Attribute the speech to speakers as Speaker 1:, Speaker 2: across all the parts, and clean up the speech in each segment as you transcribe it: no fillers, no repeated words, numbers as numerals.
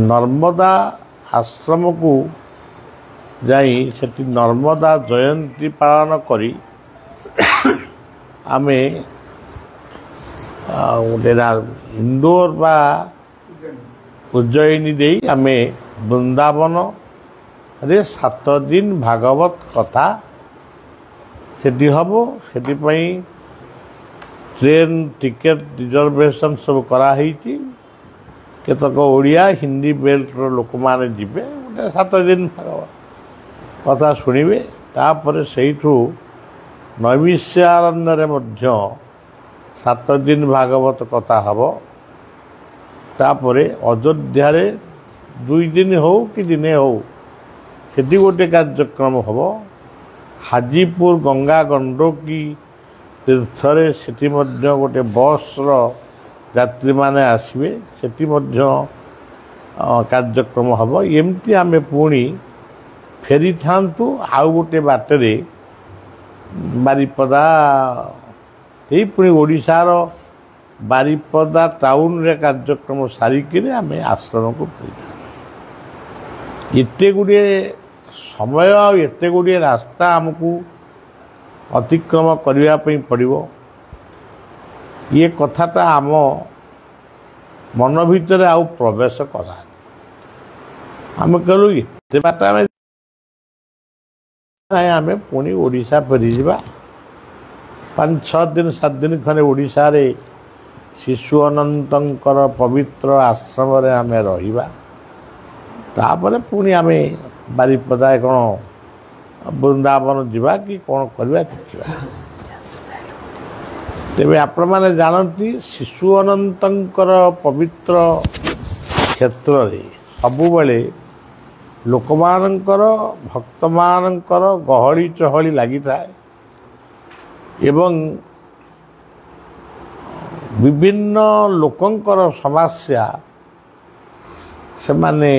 Speaker 1: नर्मदा आश्रम को जाई सेठी नर्मदा जयंती पालन करी आमे इंदौर बा उज्जयिनी दे आमे वृंदावन रे 7 दिन भागवत कथा सेठी हबो सेठी पई ट्रेन टिकेट रिजर्वेशन सब करा हिची केतक ओडिया हिंदी बेल्ट लोक माने जिबे 7 दिन भागवत कथा शुणिबे तापर सेठू नैमिषारण्य रे मध्य 7 दिन भागवत कथा हबो तापर अयोध्या रे 2 दिन हो कि दिने हो सेठी गोटे कार्यक्रम हबो हाजीपुर गंगा गंडकी तीर्थरे सेठी मध्य गोटे बस रो यात्री माने आसबे सेठी मध्य कार्यक्रम हबो एमती आमे पुणी फेरी थांतु आउ गोटे बाटरे बारिपदा यही पुणी ओडिशा रो बारिपदा टाउन रे कार्यक्रम सारिकी आमे आश्रम को फेरी एते गुडे समय एते गुडे रास्ता हमको अतिक्रम करने पड़ो ये कथाटा आम मन भितर आउ प्रवेश कला आम कहलु ये बाट आम पुणी ओडिशा फेरी जा 5-6 दिन 7 दिन खने ओडिशा रे शिशु अनंतर पवित्र आश्रम रे आम रहिबा तापरे पुणी आम बारिपदा कौन वृंदावन जीवा कि कौन करवा देखा तेरे आपण मैंने जानती शिशु अनंतर पवित्र क्षेत्र रे सबुबले लोक मानकर भक्त मानकर गहली चहली लगी थाए एवं विभिन्न लोकंकर समस्या से माने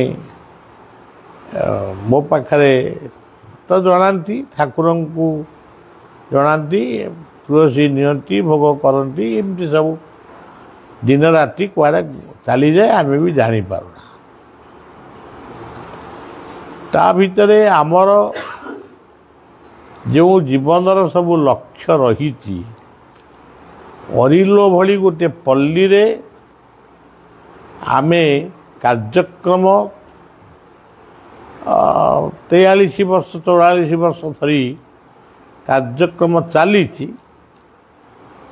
Speaker 1: मो पाखरे तो जनाती ठाकुर को जनाती तुलसी नियंती भोग करती एमती सब दिन राति कुआड़े चली जाए आम भी जानी पारुना ता भितरे आमर जो जीवनर सब लक्ष्य रही अरिलो भली गोटे पल्ली रे आमे कार्यक्रम 43 वर्ष 44 वर्ष धरी कार्यक्रम चली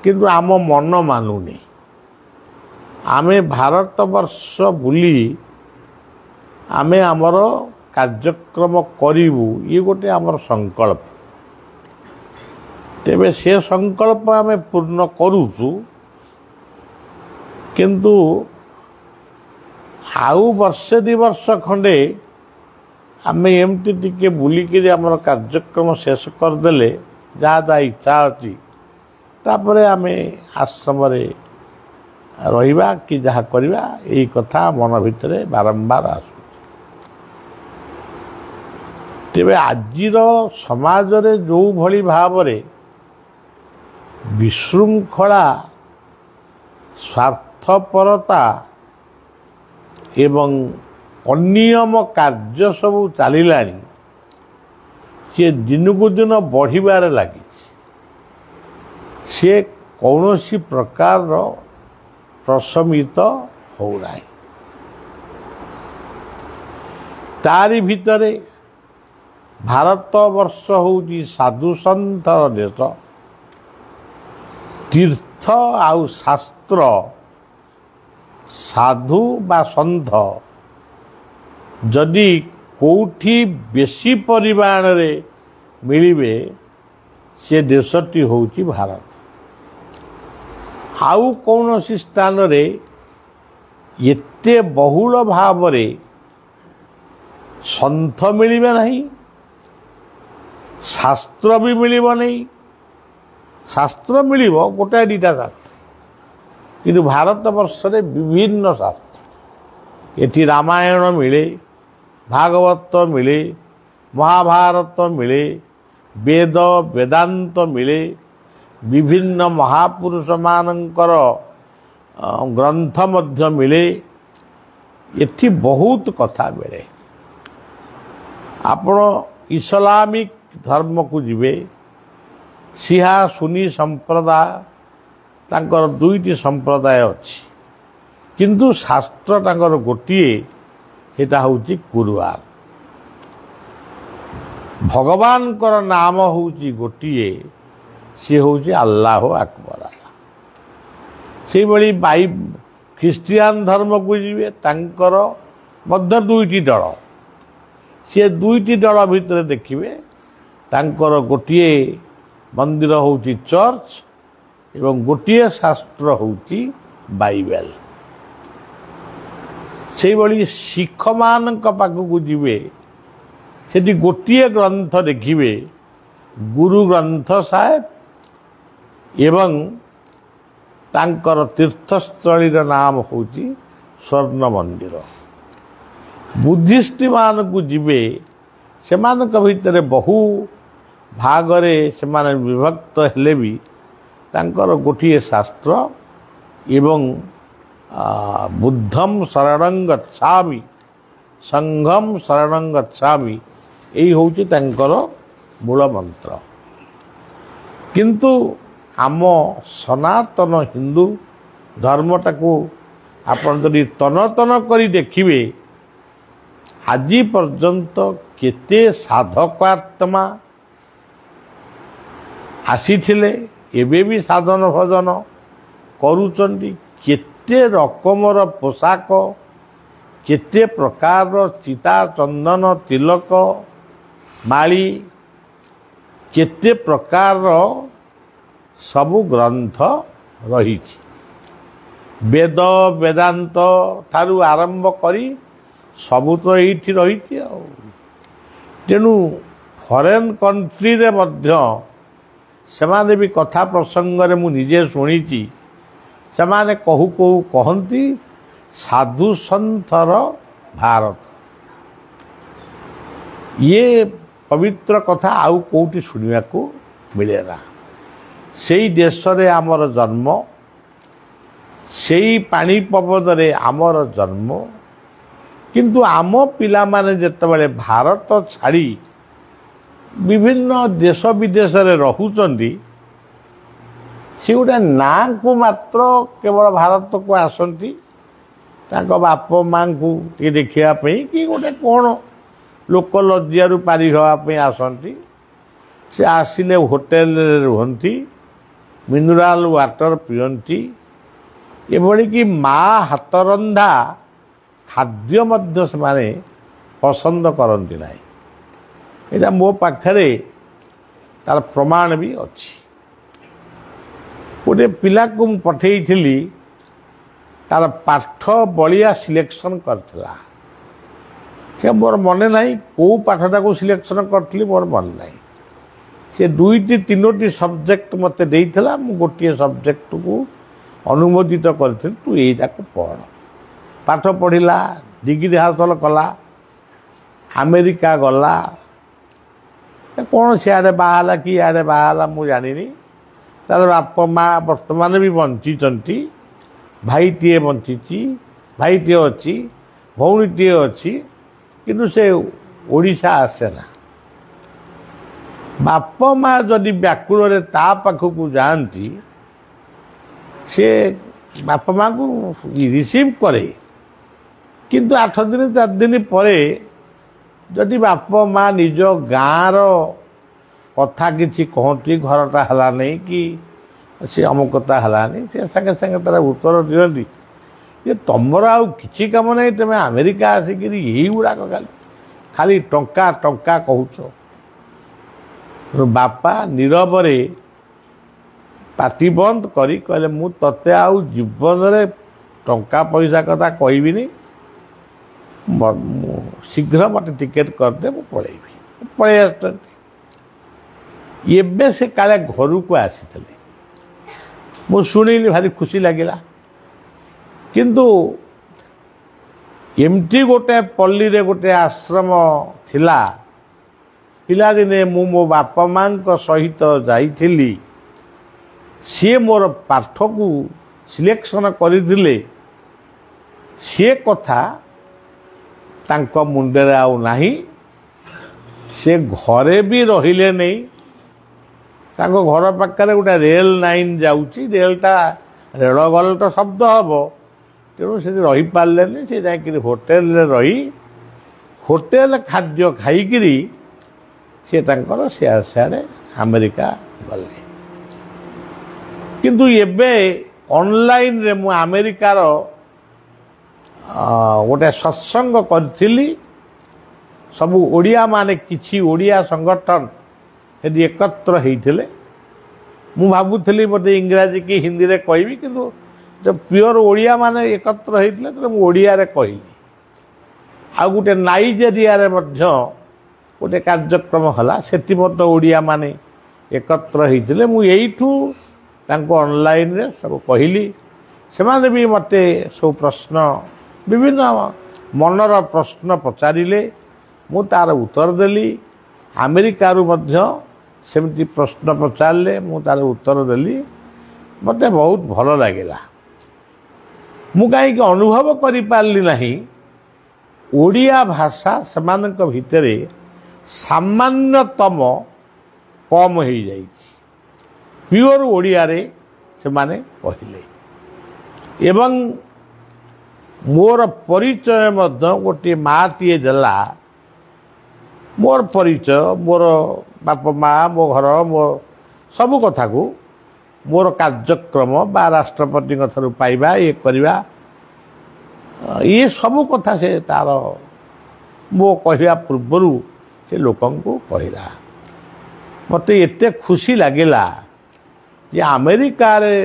Speaker 1: किंतु आम मन मानुनी आमे भारत वर्ष बुली आमे आमर कार्यक्रम करिवु ये गोटे आमर संकल्प तेबे से संकल्प आमे पूर्ण करूचु किंतु आउ वर्षे 2 वर्ष खंडे आमे एमती टिके बुलिकी आमर कार्यक्रम शेष करदेले जहाँ जहाँ इच्छा अच्छी तापर आमे आश्रम रहिबा कि जहाँ करवा यही कथा मन भितरे बारंबार आसु तेबे आजिर समाज रे जो भली भाव रे विशृंखला स्वार्थपरता एवं अनियम कार्य सब चलिलानी सी दिन को दिन बढ़िबार लगी सी कौनसी प्रकार प्रशमित होना तारी भितरे भारत वर्ष होची साधु सन्थ देश तीर्थ आउ शास्त्र साधु बा सन्थ जदि कौठी बेसी परिमाण रे मिलिबे से देशटी होची भारत आउ कौनसी स्थान रे एते बहुल भाव रे सन्थ मिलिबे नहीं शास्त्र भी मिलिबो नहीं शास्त्र मिलिबो गोटे 2टा शास्त्र किंतु भारत वर्ष रे विभिन्न शास्त्र एटी रामायण मिले भागवत मिले महाभारत मिले वेद वेदांत मिले विभिन्न महापुरुष मानकर ग्रंथ मध्य मिले ଏଠି ବହୁତ କଥା ମିଳେ। ଆପଣ ଇସଲାମିକ ଧର୍ମକୁ ଯିବେ, ଶିହା ସୁନି ସମ୍ପ୍ରଦାୟ, ତାଙ୍କର ଦୁଇଟି ସମ୍ପ୍ରଦାୟ ଅଛି, କିନ୍ତୁ ଶାସ୍ତ୍ର ତାଙ୍କର ଗୋଟିଏ, ସେଇଟା ହେଉଛି କୁରଆନ। ଭଗବାନଙ୍କର ନାମ ହେଉଛି ଗୋଟିଏ, ସିଏ ହେଉଛି ଆଲ୍ଲାହ ଆକବର। ସେଇଭଳି ଖ୍ରୀଷ୍ଟିଆନ ଧର୍ମକୁ ଯିବେ, ତାଙ୍କର ମଧ୍ୟ ଦୁଇଟି ଦଳ। ସିଏ ଦୁଇଟି ଦଳ ଭିତରେ ଦେଖିବେ ତାଙ୍କର ଗୋଟିଏ ମନ୍ଦିର ହେଉଛି ଚର୍ଚ୍ଚ ଏବଂ ଗୋଟିଏ ଶାସ୍ତ୍ର ହେଉଛି ବାଇବେଲ। ସେଇଭଳି ଶିଖମାନଙ୍କ ପାଖକୁ ଯିବେ, ସେଠି ଗୋଟିଏ ଗ୍ରନ୍ଥ ଦେଖିବେ, ଗୁରୁ ଗ୍ରନ୍ଥ ସାହେବ, ଏବଂ ତାଙ୍କର ତୀର୍ଥସ୍ଥଳୀର ନାମ ହେଉଛି ସ୍ୱର୍ଣ୍ଣ ମନ୍ଦିର। ବୁଦ୍ଧିଷ୍ଟମାନଙ୍କୁ ଯିବେ, ସେମାନଙ୍କ ଭିତରେ ବହୁ ଭାଗରେ ସେମାନେ ବିଭକ୍ତ ହେଲେ ବି ତାଙ୍କର ଗୋଟିଏ ଶାସ୍ତ୍ର ଏବଂ ବୁଦ୍ଧମ୍ ଶରଣଂ ଗଚ୍ଛାମି ସଂଘମ୍ ଶରଣଂ ଗଚ୍ଛାମି, ଏଇ ହେଉଛି ତାଙ୍କର ମୂଳ ମନ୍ତ୍ର। କିନ୍ତୁ ଆମ ସନାତନ ହିନ୍ଦୁ ଧର୍ମଟାକୁ ଆପଣ ଯଦି ତନ ତନ କରି ଦେଖିବେ, ଆଜି ପର୍ଯ୍ୟନ୍ତ କେତେ ସାଧକାତ୍ମା ଆସିଥିଲେ, ଏବେ ବି ସାଧନ ଭଜନ କରୁଛନ୍ତି, କେତେ ରକମର ପୋଷାକ, କେତେ ପ୍ରକାରର ଚିତା ଚନ୍ଦନ ତିଲକ ମାଳି, କେତେ ପ୍ରକାରର ସବୁ ଗ୍ରନ୍ଥ ରହିଛି। ବେଦ ବେଦାନ୍ତ ଠାରୁ ଆରମ୍ଭ କରି ସବୁ ତ ଏଇଠି ରହିଛି ଆଉ। ତେଣୁ ଫରେନ୍ କଣ୍ଟ୍ରିରେ ମଧ୍ୟ ସେମାନେ ବି କଥା ପ୍ରସଙ୍ଗରେ ମୁଁ ନିଜେ ଶୁଣିଛି, ସେମାନେ କହୁ କହୁ କହନ୍ତି ସାଧୁ ସନ୍ଥର ଭାରତ। ଇଏ ପବିତ୍ର କଥା ଆଉ କେଉଁଠି ଶୁଣିବାକୁ ମିଳେ ନା। ସେଇ ଦେଶରେ ଆମର ଜନ୍ମ, ସେଇ ପାଣି ପବନରେ ଆମର ଜନ୍ମ, କିନ୍ତୁ ଆମ ପିଲାମାନେ ଯେତେବେଳେ ଭାରତ ଛାଡ଼ି ବିଭିନ୍ନ ଦେଶ ବିଦେଶରେ ରହୁଛନ୍ତି, ସେ ଗୋଟେ ନାଁକୁ ମାତ୍ର କେବଳ ଭାରତକୁ ଆସନ୍ତି ତାଙ୍କ ବାପ ମାଆଙ୍କୁ ଟିକେ ଦେଖିବା ପାଇଁ, କି ଗୋଟେ କ'ଣ ଲୋକ ଲଜ୍ଜାରୁ ପାରି ହେବା ପାଇଁ ଆସନ୍ତି। ସେ ଆସିଲେ ହୋଟେଲରେ ରୁହନ୍ତି, ମିନେରାଲ ୱାଟର ପିଅନ୍ତି, ଏଭଳିକି ମା ହାତରନ୍ଧା ଖାଦ୍ୟ ମଧ୍ୟ ସେମାନେ ପସନ୍ଦ କରନ୍ତି ନାହିଁ। ଏଇଟା ମୋ ପାଖରେ ତାର ପ୍ରମାଣ ବି ଅଛି। ଗୋଟେ ପିଲାକୁ ମୁଁ ପଠେଇଥିଲି, ତାର ପାଠ ବଳିଆ ସିଲେକ୍ସନ୍ କରିଥିଲା। ସେ ମୋର ମନେ ନାହିଁ କେଉଁ ପାଠଟାକୁ ସିଲେକ୍ସନ୍ କରିଥିଲି, ମୋର ମନେ ନାହିଁ। ସେ ଦୁଇଟି ତିନୋଟି ସବଜେକ୍ଟ ମୋତେ ଦେଇଥିଲା, ମୁଁ ଗୋଟିଏ ସବଜେକ୍ଟକୁ ଅନୁମୋଦିତ କରିଥିଲି, ତୁ ଏଇଟାକୁ ପଢ଼। ପାଠ ପଢ଼ିଲା, ଡିଗ୍ରୀ ହାସଲ କଲା, ଆମେରିକା ଗଲା, କ'ଣ ସିଆଡ଼େ ବାହା ହେଲା କି ଇଆଡ଼େ ବାହା ହେଲା ମୁଁ ଜାଣିନି। ତାର ବାପ ମା ବର୍ତ୍ତମାନ ବି ବଞ୍ଚିଛନ୍ତି, ଭାଇଟିଏ ବଞ୍ଚିଛି, ଭାଇଟିଏ ଅଛି, ଭଉଣୀଟିଏ ଅଛି, କିନ୍ତୁ ସେ ଓଡ଼ିଶା ଆସେ ନା। ବାପ ମା ଯଦି ବ୍ୟାକୁଳରେ ତା ପାଖକୁ ଯାଆନ୍ତି, ସେ ବାପ ମାଆଙ୍କୁ ରିସିଭ୍ କରେ, କିନ୍ତୁ 8 ଦିନ 4 ଦିନ ପରେ ଯଦି ବାପ ମା ନିଜ ଗାଁର କଥା କିଛି କହନ୍ତି, ଘରଟା ହେଲାନି କି ସେ ଅମୁକତା ହେଲାନି, ସେ ସାଙ୍ଗେ ସାଙ୍ଗେ ତାର ଉତ୍ତର ଦିଅନ୍ତି ଯେ ତମର ଆଉ କିଛି କାମ ନାହିଁ, ତୁମେ ଆମେରିକା ଆସିକିରି ଏଇଗୁଡ଼ାକ ଖାଲି ଟଙ୍କା ଟଙ୍କା କହୁଛ। ବାପା ନୀରବରେ ପାଟି ବନ୍ଦ କରି କହିଲେ, ମୁଁ ତତେ ଆଉ ଜୀବନରେ ଟଙ୍କା ପଇସା କଥା କହିବିନି, ଶୀଘ୍ର ମୋତେ ଟିକେଟ୍ କରିଦେ, ମୁଁ ପଳେଇବି। ପଳେଇ ଆସିଛନ୍ତି। ଏବେ ସେ କାଳେ ଘରକୁ ଆସିଥିଲେ, ମୁଁ ଶୁଣିଲି, ଭାରି ଖୁସି ଲାଗିଲା। କିନ୍ତୁ ଏମିତି ଗୋଟେ ପଲ୍ଲୀରେ ଗୋଟେ ଆଶ୍ରମ ଥିଲା, ପିଲାଦିନେ ମୁଁ ମୋ ବାପା ମାଆଙ୍କ ସହିତ ଯାଇଥିଲି, ସିଏ ମୋର ପାଠକୁ ସିଲେକ୍ସନ୍ କରିଥିଲେ। ସେ କଥା ତାଙ୍କ ମୁଣ୍ଡରେ ଆଉ ନାହିଁ। ସେ ଘରେ ବି ରହିଲେ ନେଇ। ତାଙ୍କ ଘର ପାଖରେ ଗୋଟେ ରେଳ ଲାଇନ୍ ଯାଉଛି, ରେଳଗଲଟ ଶବ୍ଦ ହେବ, ତେଣୁ ସେଠି ରହିପାରିଲେନି। ସେ ଯାଇକିରି ହୋଟେଲରେ ରହି ହୋଟେଲ ଖାଦ୍ୟ ଖାଇକିରି ସେ ତାଙ୍କର ସିଆଡ଼େ ଆମେରିକା ଗଲେ। କିନ୍ତୁ ଏବେ ଅନଲାଇନରେ ମୁଁ ଆମେରିକାର ଗୋଟେ ସତ୍ସଙ୍ଗ କରିଥିଲି। ସବୁ ଓଡ଼ିଆମାନେ କିଛି ଓଡ଼ିଆ ସଂଗଠନ ସେଠି ଏକତ୍ର ହେଇଥିଲେ। ମୁଁ ଭାବୁଥିଲି ମୋତେ ଇଂରାଜୀ କି ହିନ୍ଦୀରେ କହିବି, କିନ୍ତୁ ପିଓର ଓଡ଼ିଆମାନେ ଏକତ୍ର ହେଇଥିଲେ, ତେଣୁ ମୁଁ ଓଡ଼ିଆରେ କହିଲି। ଆଉ ଗୋଟେ ନାଇଜେରିଆରେ ମଧ୍ୟ ଗୋଟେ କାର୍ଯ୍ୟକ୍ରମ ହେଲା, ସେଠି ମଧ୍ୟ ଓଡ଼ିଆମାନେ ଏକତ୍ର ହେଇଥିଲେ। ମୁଁ ଏଇଠୁ ତାଙ୍କୁ ଅନଲାଇନରେ ସବୁ କହିଲି। ସେମାନେ ବି ମୋତେ ସବୁ ପ୍ରଶ୍ନ, ବିଭିନ୍ନ ମନର ପ୍ରଶ୍ନ ପଚାରିଲେ, ମୁଁ ତା'ର ଉତ୍ତର ଦେଲି। ଆମେରିକାରୁ ମଧ୍ୟ ସେମିତି ପ୍ରଶ୍ନ ପଚାରିଲେ, ମୁଁ ତା'ର ଉତ୍ତର ଦେଲି। ମୋତେ ବହୁତ ଭଲ ଲାଗିଲା। ମୁଁ କାହିଁକି ଅନୁଭବ କରିପାରିଲି ନାହିଁ, ଓଡ଼ିଆ ଭାଷା ସେମାନଙ୍କ ଭିତରେ ସାମାନ୍ୟତମ କମ୍ ହେଇଯାଇଛି। ପିଓର ଓଡ଼ିଆରେ ସେମାନେ କହିଲେ। ଏବଂ ମୋର ପରିଚୟ ମଧ୍ୟ ଗୋଟିଏ ମାଆଟିଏ ଦେଲା। ମୋର ପରିଚୟ, ମୋର ବାପ ମା, ମୋ ଘର, ମୋ ସବୁ କଥାକୁ, ମୋର କାର୍ଯ୍ୟକ୍ରମ ବା ରାଷ୍ଟ୍ରପତିଙ୍କ ଠାରୁ ପାଇବା, ଇଏ କରିବା, ଇଏ ସବୁ କଥା ସେ ତା'ର ମୋ କହିବା ପୂର୍ବରୁ ସେ ଲୋକଙ୍କୁ କହିଲା। ମୋତେ ଏତେ ଖୁସି ଲାଗିଲା ଯେ ଆମେରିକାରେ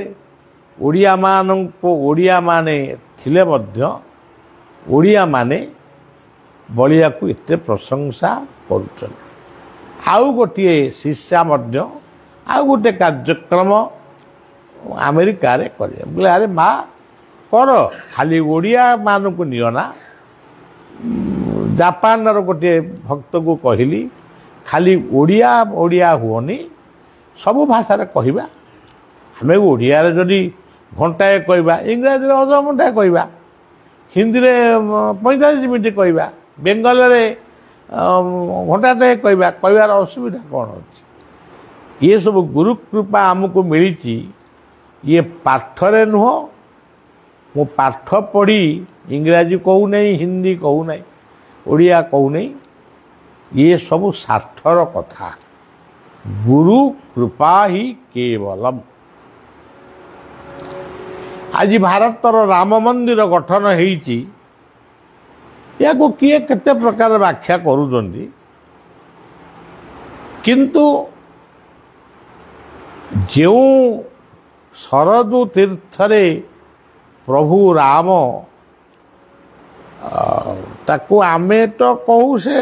Speaker 1: ଓଡ଼ିଆମାନେ ଥିଲେ ମଧ୍ୟ ଓଡ଼ିଆମାନେ ବଳିଆକୁ ଏତେ ପ୍ରଶଂସା କରୁଛନ୍ତି। ଆଉ ଗୋଟିଏ ଶିଷ୍ୟା ମଧ୍ୟ ଆଉ ଗୋଟେ କାର୍ଯ୍ୟକ୍ରମ ଆମେରିକାରେ କରେ। ବୋଲେ ଆରେ ମା କର, ଖାଲି ଓଡ଼ିଆମାନଙ୍କୁ ନିଅ ନା। ଜାପାନର ଗୋଟିଏ ଭକ୍ତକୁ କହିଲି, ଖାଲି ଓଡ଼ିଆ ହୁଅନି, ସବୁ ଭାଷାରେ କହିବା। ଆମେ ଓଡ଼ିଆରେ ଯଦି ଘଣ୍ଟାଏ କହିବା, ଇଂରାଜୀରେ ଅଧଘଣ୍ଟାଏ କହିବା, ହିନ୍ଦୀରେ 45 ମିନିଟ୍ କହିବା, ବେଙ୍ଗଲରେ ଘଣ୍ଟାଟେ କହିବାର ଅସୁବିଧା କ'ଣ ଅଛି? ଇଏ ସବୁ ଗୁରୁ କୃପା ଆମକୁ ମିଳିଛି। ଇଏ ପାଠରେ ନୁହଁ। ମୁଁ ପାଠ ପଢ଼ି ଇଂରାଜୀ କହୁନାହିଁ, ହିନ୍ଦୀ କହୁନାହିଁ, ଓଡ଼ିଆ କହୁନାହିଁ। ଇଏ ସବୁ ସ୍ୱାର୍ଥର କଥା। ଗୁରୁ କୃପା ହିଁ କେବଲମ୍। ଆଜି ଭାରତର ରାମ ମନ୍ଦିର ଗଠନ ହେଇଛି, ଏହାକୁ କିଏ କେତେ ପ୍ରକାର ବ୍ୟାଖ୍ୟା କରୁଛନ୍ତି, କିନ୍ତୁ ଯେଉଁ ଶରଦୁ ତୀର୍ଥରେ ପ୍ରଭୁ ରାମ, ତାକୁ ଆମେ ତ କହୁ ସେ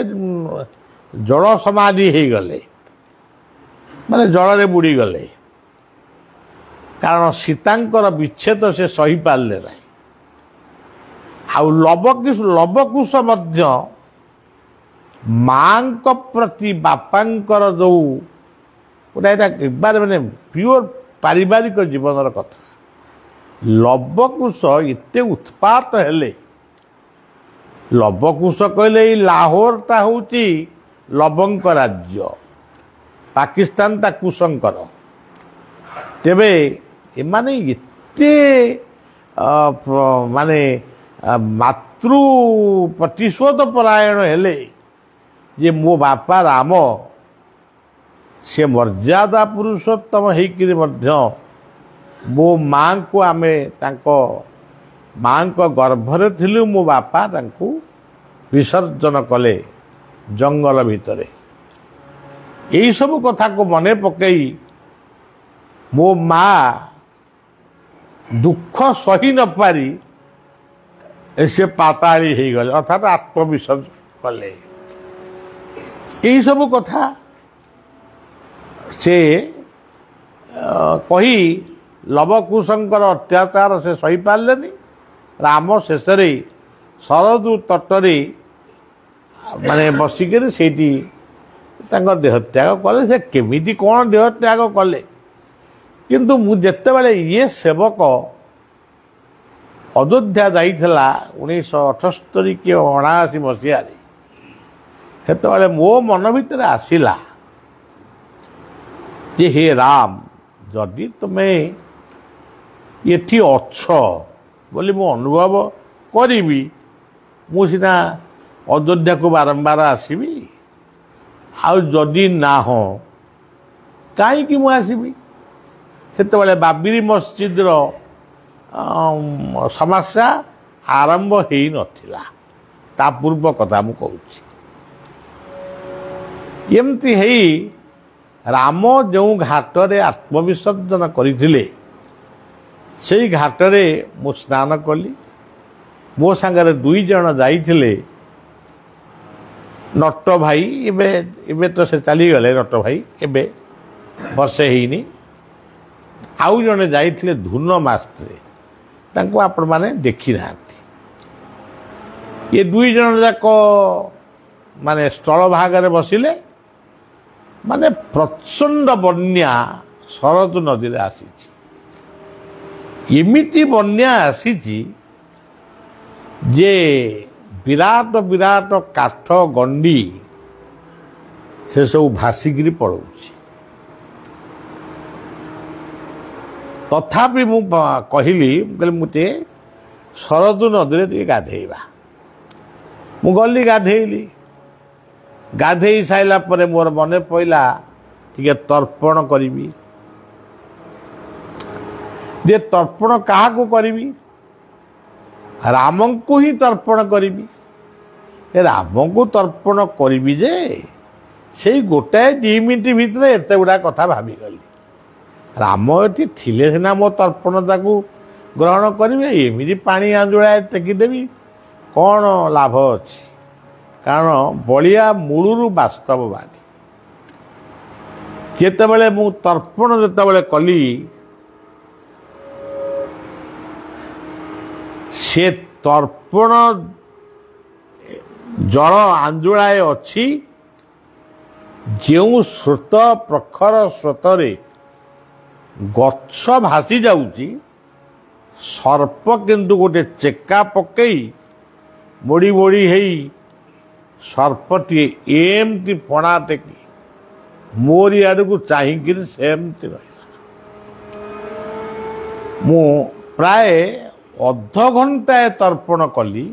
Speaker 1: ଜଳ ସମାଧି ହେଇଗଲେ, ମାନେ ଜଳରେ ବୁଡ଼ିଗଲେ। କାରଣ ସୀତାଙ୍କର ବିଚ୍ଛେଦ ସେ ସହିପାରିଲେ ନାହିଁ। ଆଉ ଲବକୁଶ ମଧ୍ୟ ମାଙ୍କ ପ୍ରତି ବାପାଙ୍କର ଯେଉଁ ଗୋଟେ, ଏଇଟା ଏକବାରେ ମାନେ ପିଓର ପାରିବାରିକ ଜୀବନର କଥା। ଲବକୁଶ ଏତେ ଉତ୍ପାତ ହେଲେ। ଲବକୁଶ କହିଲେ ଏଇ ଲାହୋରଟା ହେଉଛି ଲବଙ୍କ ରାଜ୍ୟ, ପାକିସ୍ତାନଟା କୁଶଙ୍କର। ତେବେ ଏମାନେ ଏତେ ମାନେ ମାତୃ ପ୍ରତିଶୋଧ ପରାୟଣ ହେଲେ ଯେ ମୋ ବାପା ରାମ ସେ ମର୍ଯ୍ୟାଦା ପୁରୁଷୋତ୍ତମ ହେଇକରି ମଧ୍ୟ ମୋ ମାଙ୍କୁ, ଆମେ ତାଙ୍କ ମାଙ୍କ ଗର୍ଭରେ ଥିଲୁ, ମୋ ବାପା ତାଙ୍କୁ ବିସର୍ଜନ କଲେ ଜଙ୍ଗଲ ଭିତରେ। ଏଇସବୁ କଥାକୁ ମନେ ପକାଇ ମୋ ମା ଦୁଃଖ ସହି ନ ପାରି ସେ ପାତାଳି ହେଇଗଲେ, ଅର୍ଥାତ୍ ଆତ୍ମବିସର୍ଜନ କଲେ। ଏଇସବୁ କଥା ସେ କହି ଲବକୁଶଙ୍କର ଅତ୍ୟାଚାର ସେ ସହିପାରିଲେନି। ରାମ ଶେଷରେ ଶରଦୁ ତଟରେ ମାନେ ବସିକରି ସେଇଠି ତାଙ୍କ ଦେହତ୍ୟାଗ କଲେ। ସେ କେମିତି କ'ଣ ଦେହତ୍ୟାଗ କଲେ, କିନ୍ତୁ ମୁଁ ଯେତେବେଳେ ଇଏ ସେବକ ଅଯୋଧ୍ୟା ଯାଇଥିଲା 1978 କି 1979 ମସିହାରେ। ସେତେବେଳେ ମୋ ମନ ଭିତରେ ଆସିଲା ଯେ ହେ ରାମ, ଯଦି ତୁମେ ଏଠି ଅଛ ବୋଲି ମୁଁ ଅନୁଭବ କରିବି, ମୁଁ ସିନା ଅଯୋଧ୍ୟାକୁ ବାରମ୍ବାର ଆସିବି, ଆଉ ଯଦି ନାହଁ କାହିଁକି ମୁଁ ଆସିବି? ସେତେବେଳେ ବାବରି ମସଜିଦର ସମସ୍ୟା ଆରମ୍ଭ ହେଇନଥିଲା, ତା ପୂର୍ବ କଥା ମୁଁ କହୁଛି। ଏମିତି ହେଇ ରାମ ଯେଉଁ ଘାଟରେ ଆତ୍ମବିସର୍ଜନ କରିଥିଲେ, ସେଇ ଘାଟରେ ମୁଁ ସ୍ନାନ କଲି। ମୋ ସାଙ୍ଗରେ 2 ଜଣ ଯାଇଥିଲେ, ନଟ ଭାଇ, ଏବେ ତ ସେ ଚାଲିଗଲେ ନଟ ଭାଇ, ଏବେ ବର୍ଷେ ହେଇନି। ଆଉ ଜଣେ ଯାଇଥିଲେ ଧୁନ ମାସରେ, ତାଙ୍କୁ ଆପଣମାନେ ଦେଖି ନାହାନ୍ତି। ଏ 2 ଜଣ ଯାକ ମାନେ ସ୍ଥଳଭାଗରେ ବସିଲେ, ମାନେ ପ୍ରଚଣ୍ଡ ବନ୍ୟା ଶରତ ନଦୀରେ ଆସିଛି। ଏମିତି ବନ୍ୟା ଆସିଛି ଯେ ବିରାଟ ବିରାଟ କାଠ ଗଣ୍ଡି ସେସବୁ ଭାସିକିରି ପଳଉଛି। ତଥାପି ମୁଁ କହିଲି ମୁଁ ଟିକେ ଶରତ ନଦୀରେ ଟିକେ ଗାଧେଇବା। ମୁଁ ଗଲି, ଗାଧେଇଲି। ଗାଧେଇ ସାରିଲା ପରେ ମୋର ମନେ ପଡ଼ିଲା ଟିକେ ତର୍ପଣ କରିବି। ଯେ ତର୍ପଣ କାହାକୁ କରିବି? ରାମଙ୍କୁ ହିଁ ତର୍ପଣ କରିବି। ରାମଙ୍କୁ ତର୍ପଣ କରିବି ଯେ ସେଇ ଗୋଟାଏ 2 ମିନିଟ୍ ଭିତରେ ଏତେ ଗୁଡ଼ା କଥା ଭାବିଗଲି। ରାମ ଏଠି ଥିଲେ ସିନା ମୋ ତର୍ପଣ ତାକୁ ଗ୍ରହଣ କରିବେ, ଏମିତି ପାଣି ଆଞ୍ଜୁଳାଏ ଟେକିଦେବି, କ'ଣ ଲାଭ ଅଛି? କାରଣ ବଳିଆ ମୂଳରୁ ବାସ୍ତବବାଦୀ। ଯେତେବେଳେ ମୁଁ ତର୍ପଣ କଲି, ସେ ତର୍ପଣ ଜଳ ଆଞ୍ଜୁଳାଏ ଅଛି, ଯେଉଁ ସ୍ରୋତ, ପ୍ରଖର ସ୍ରୋତରେ ଗଛ ଭାସି ଯାଉଛି, ସର୍ପ କିନ୍ତୁ ଗୋଟେ ଚେକା ପକେଇ ମୋଡ଼ି ମୋଡ଼ି ହେଇ ସର୍ପଟିଏ ଏମିତି ଫଣା ଟେକି ମୋରି ଆଡ଼କୁ ଚାହିଁକିରି ସେମିତି ରହିଲା। ମୁଁ ପ୍ରାୟ ଅଧଘଣ୍ଟାଏ ତର୍ପଣ କଲି,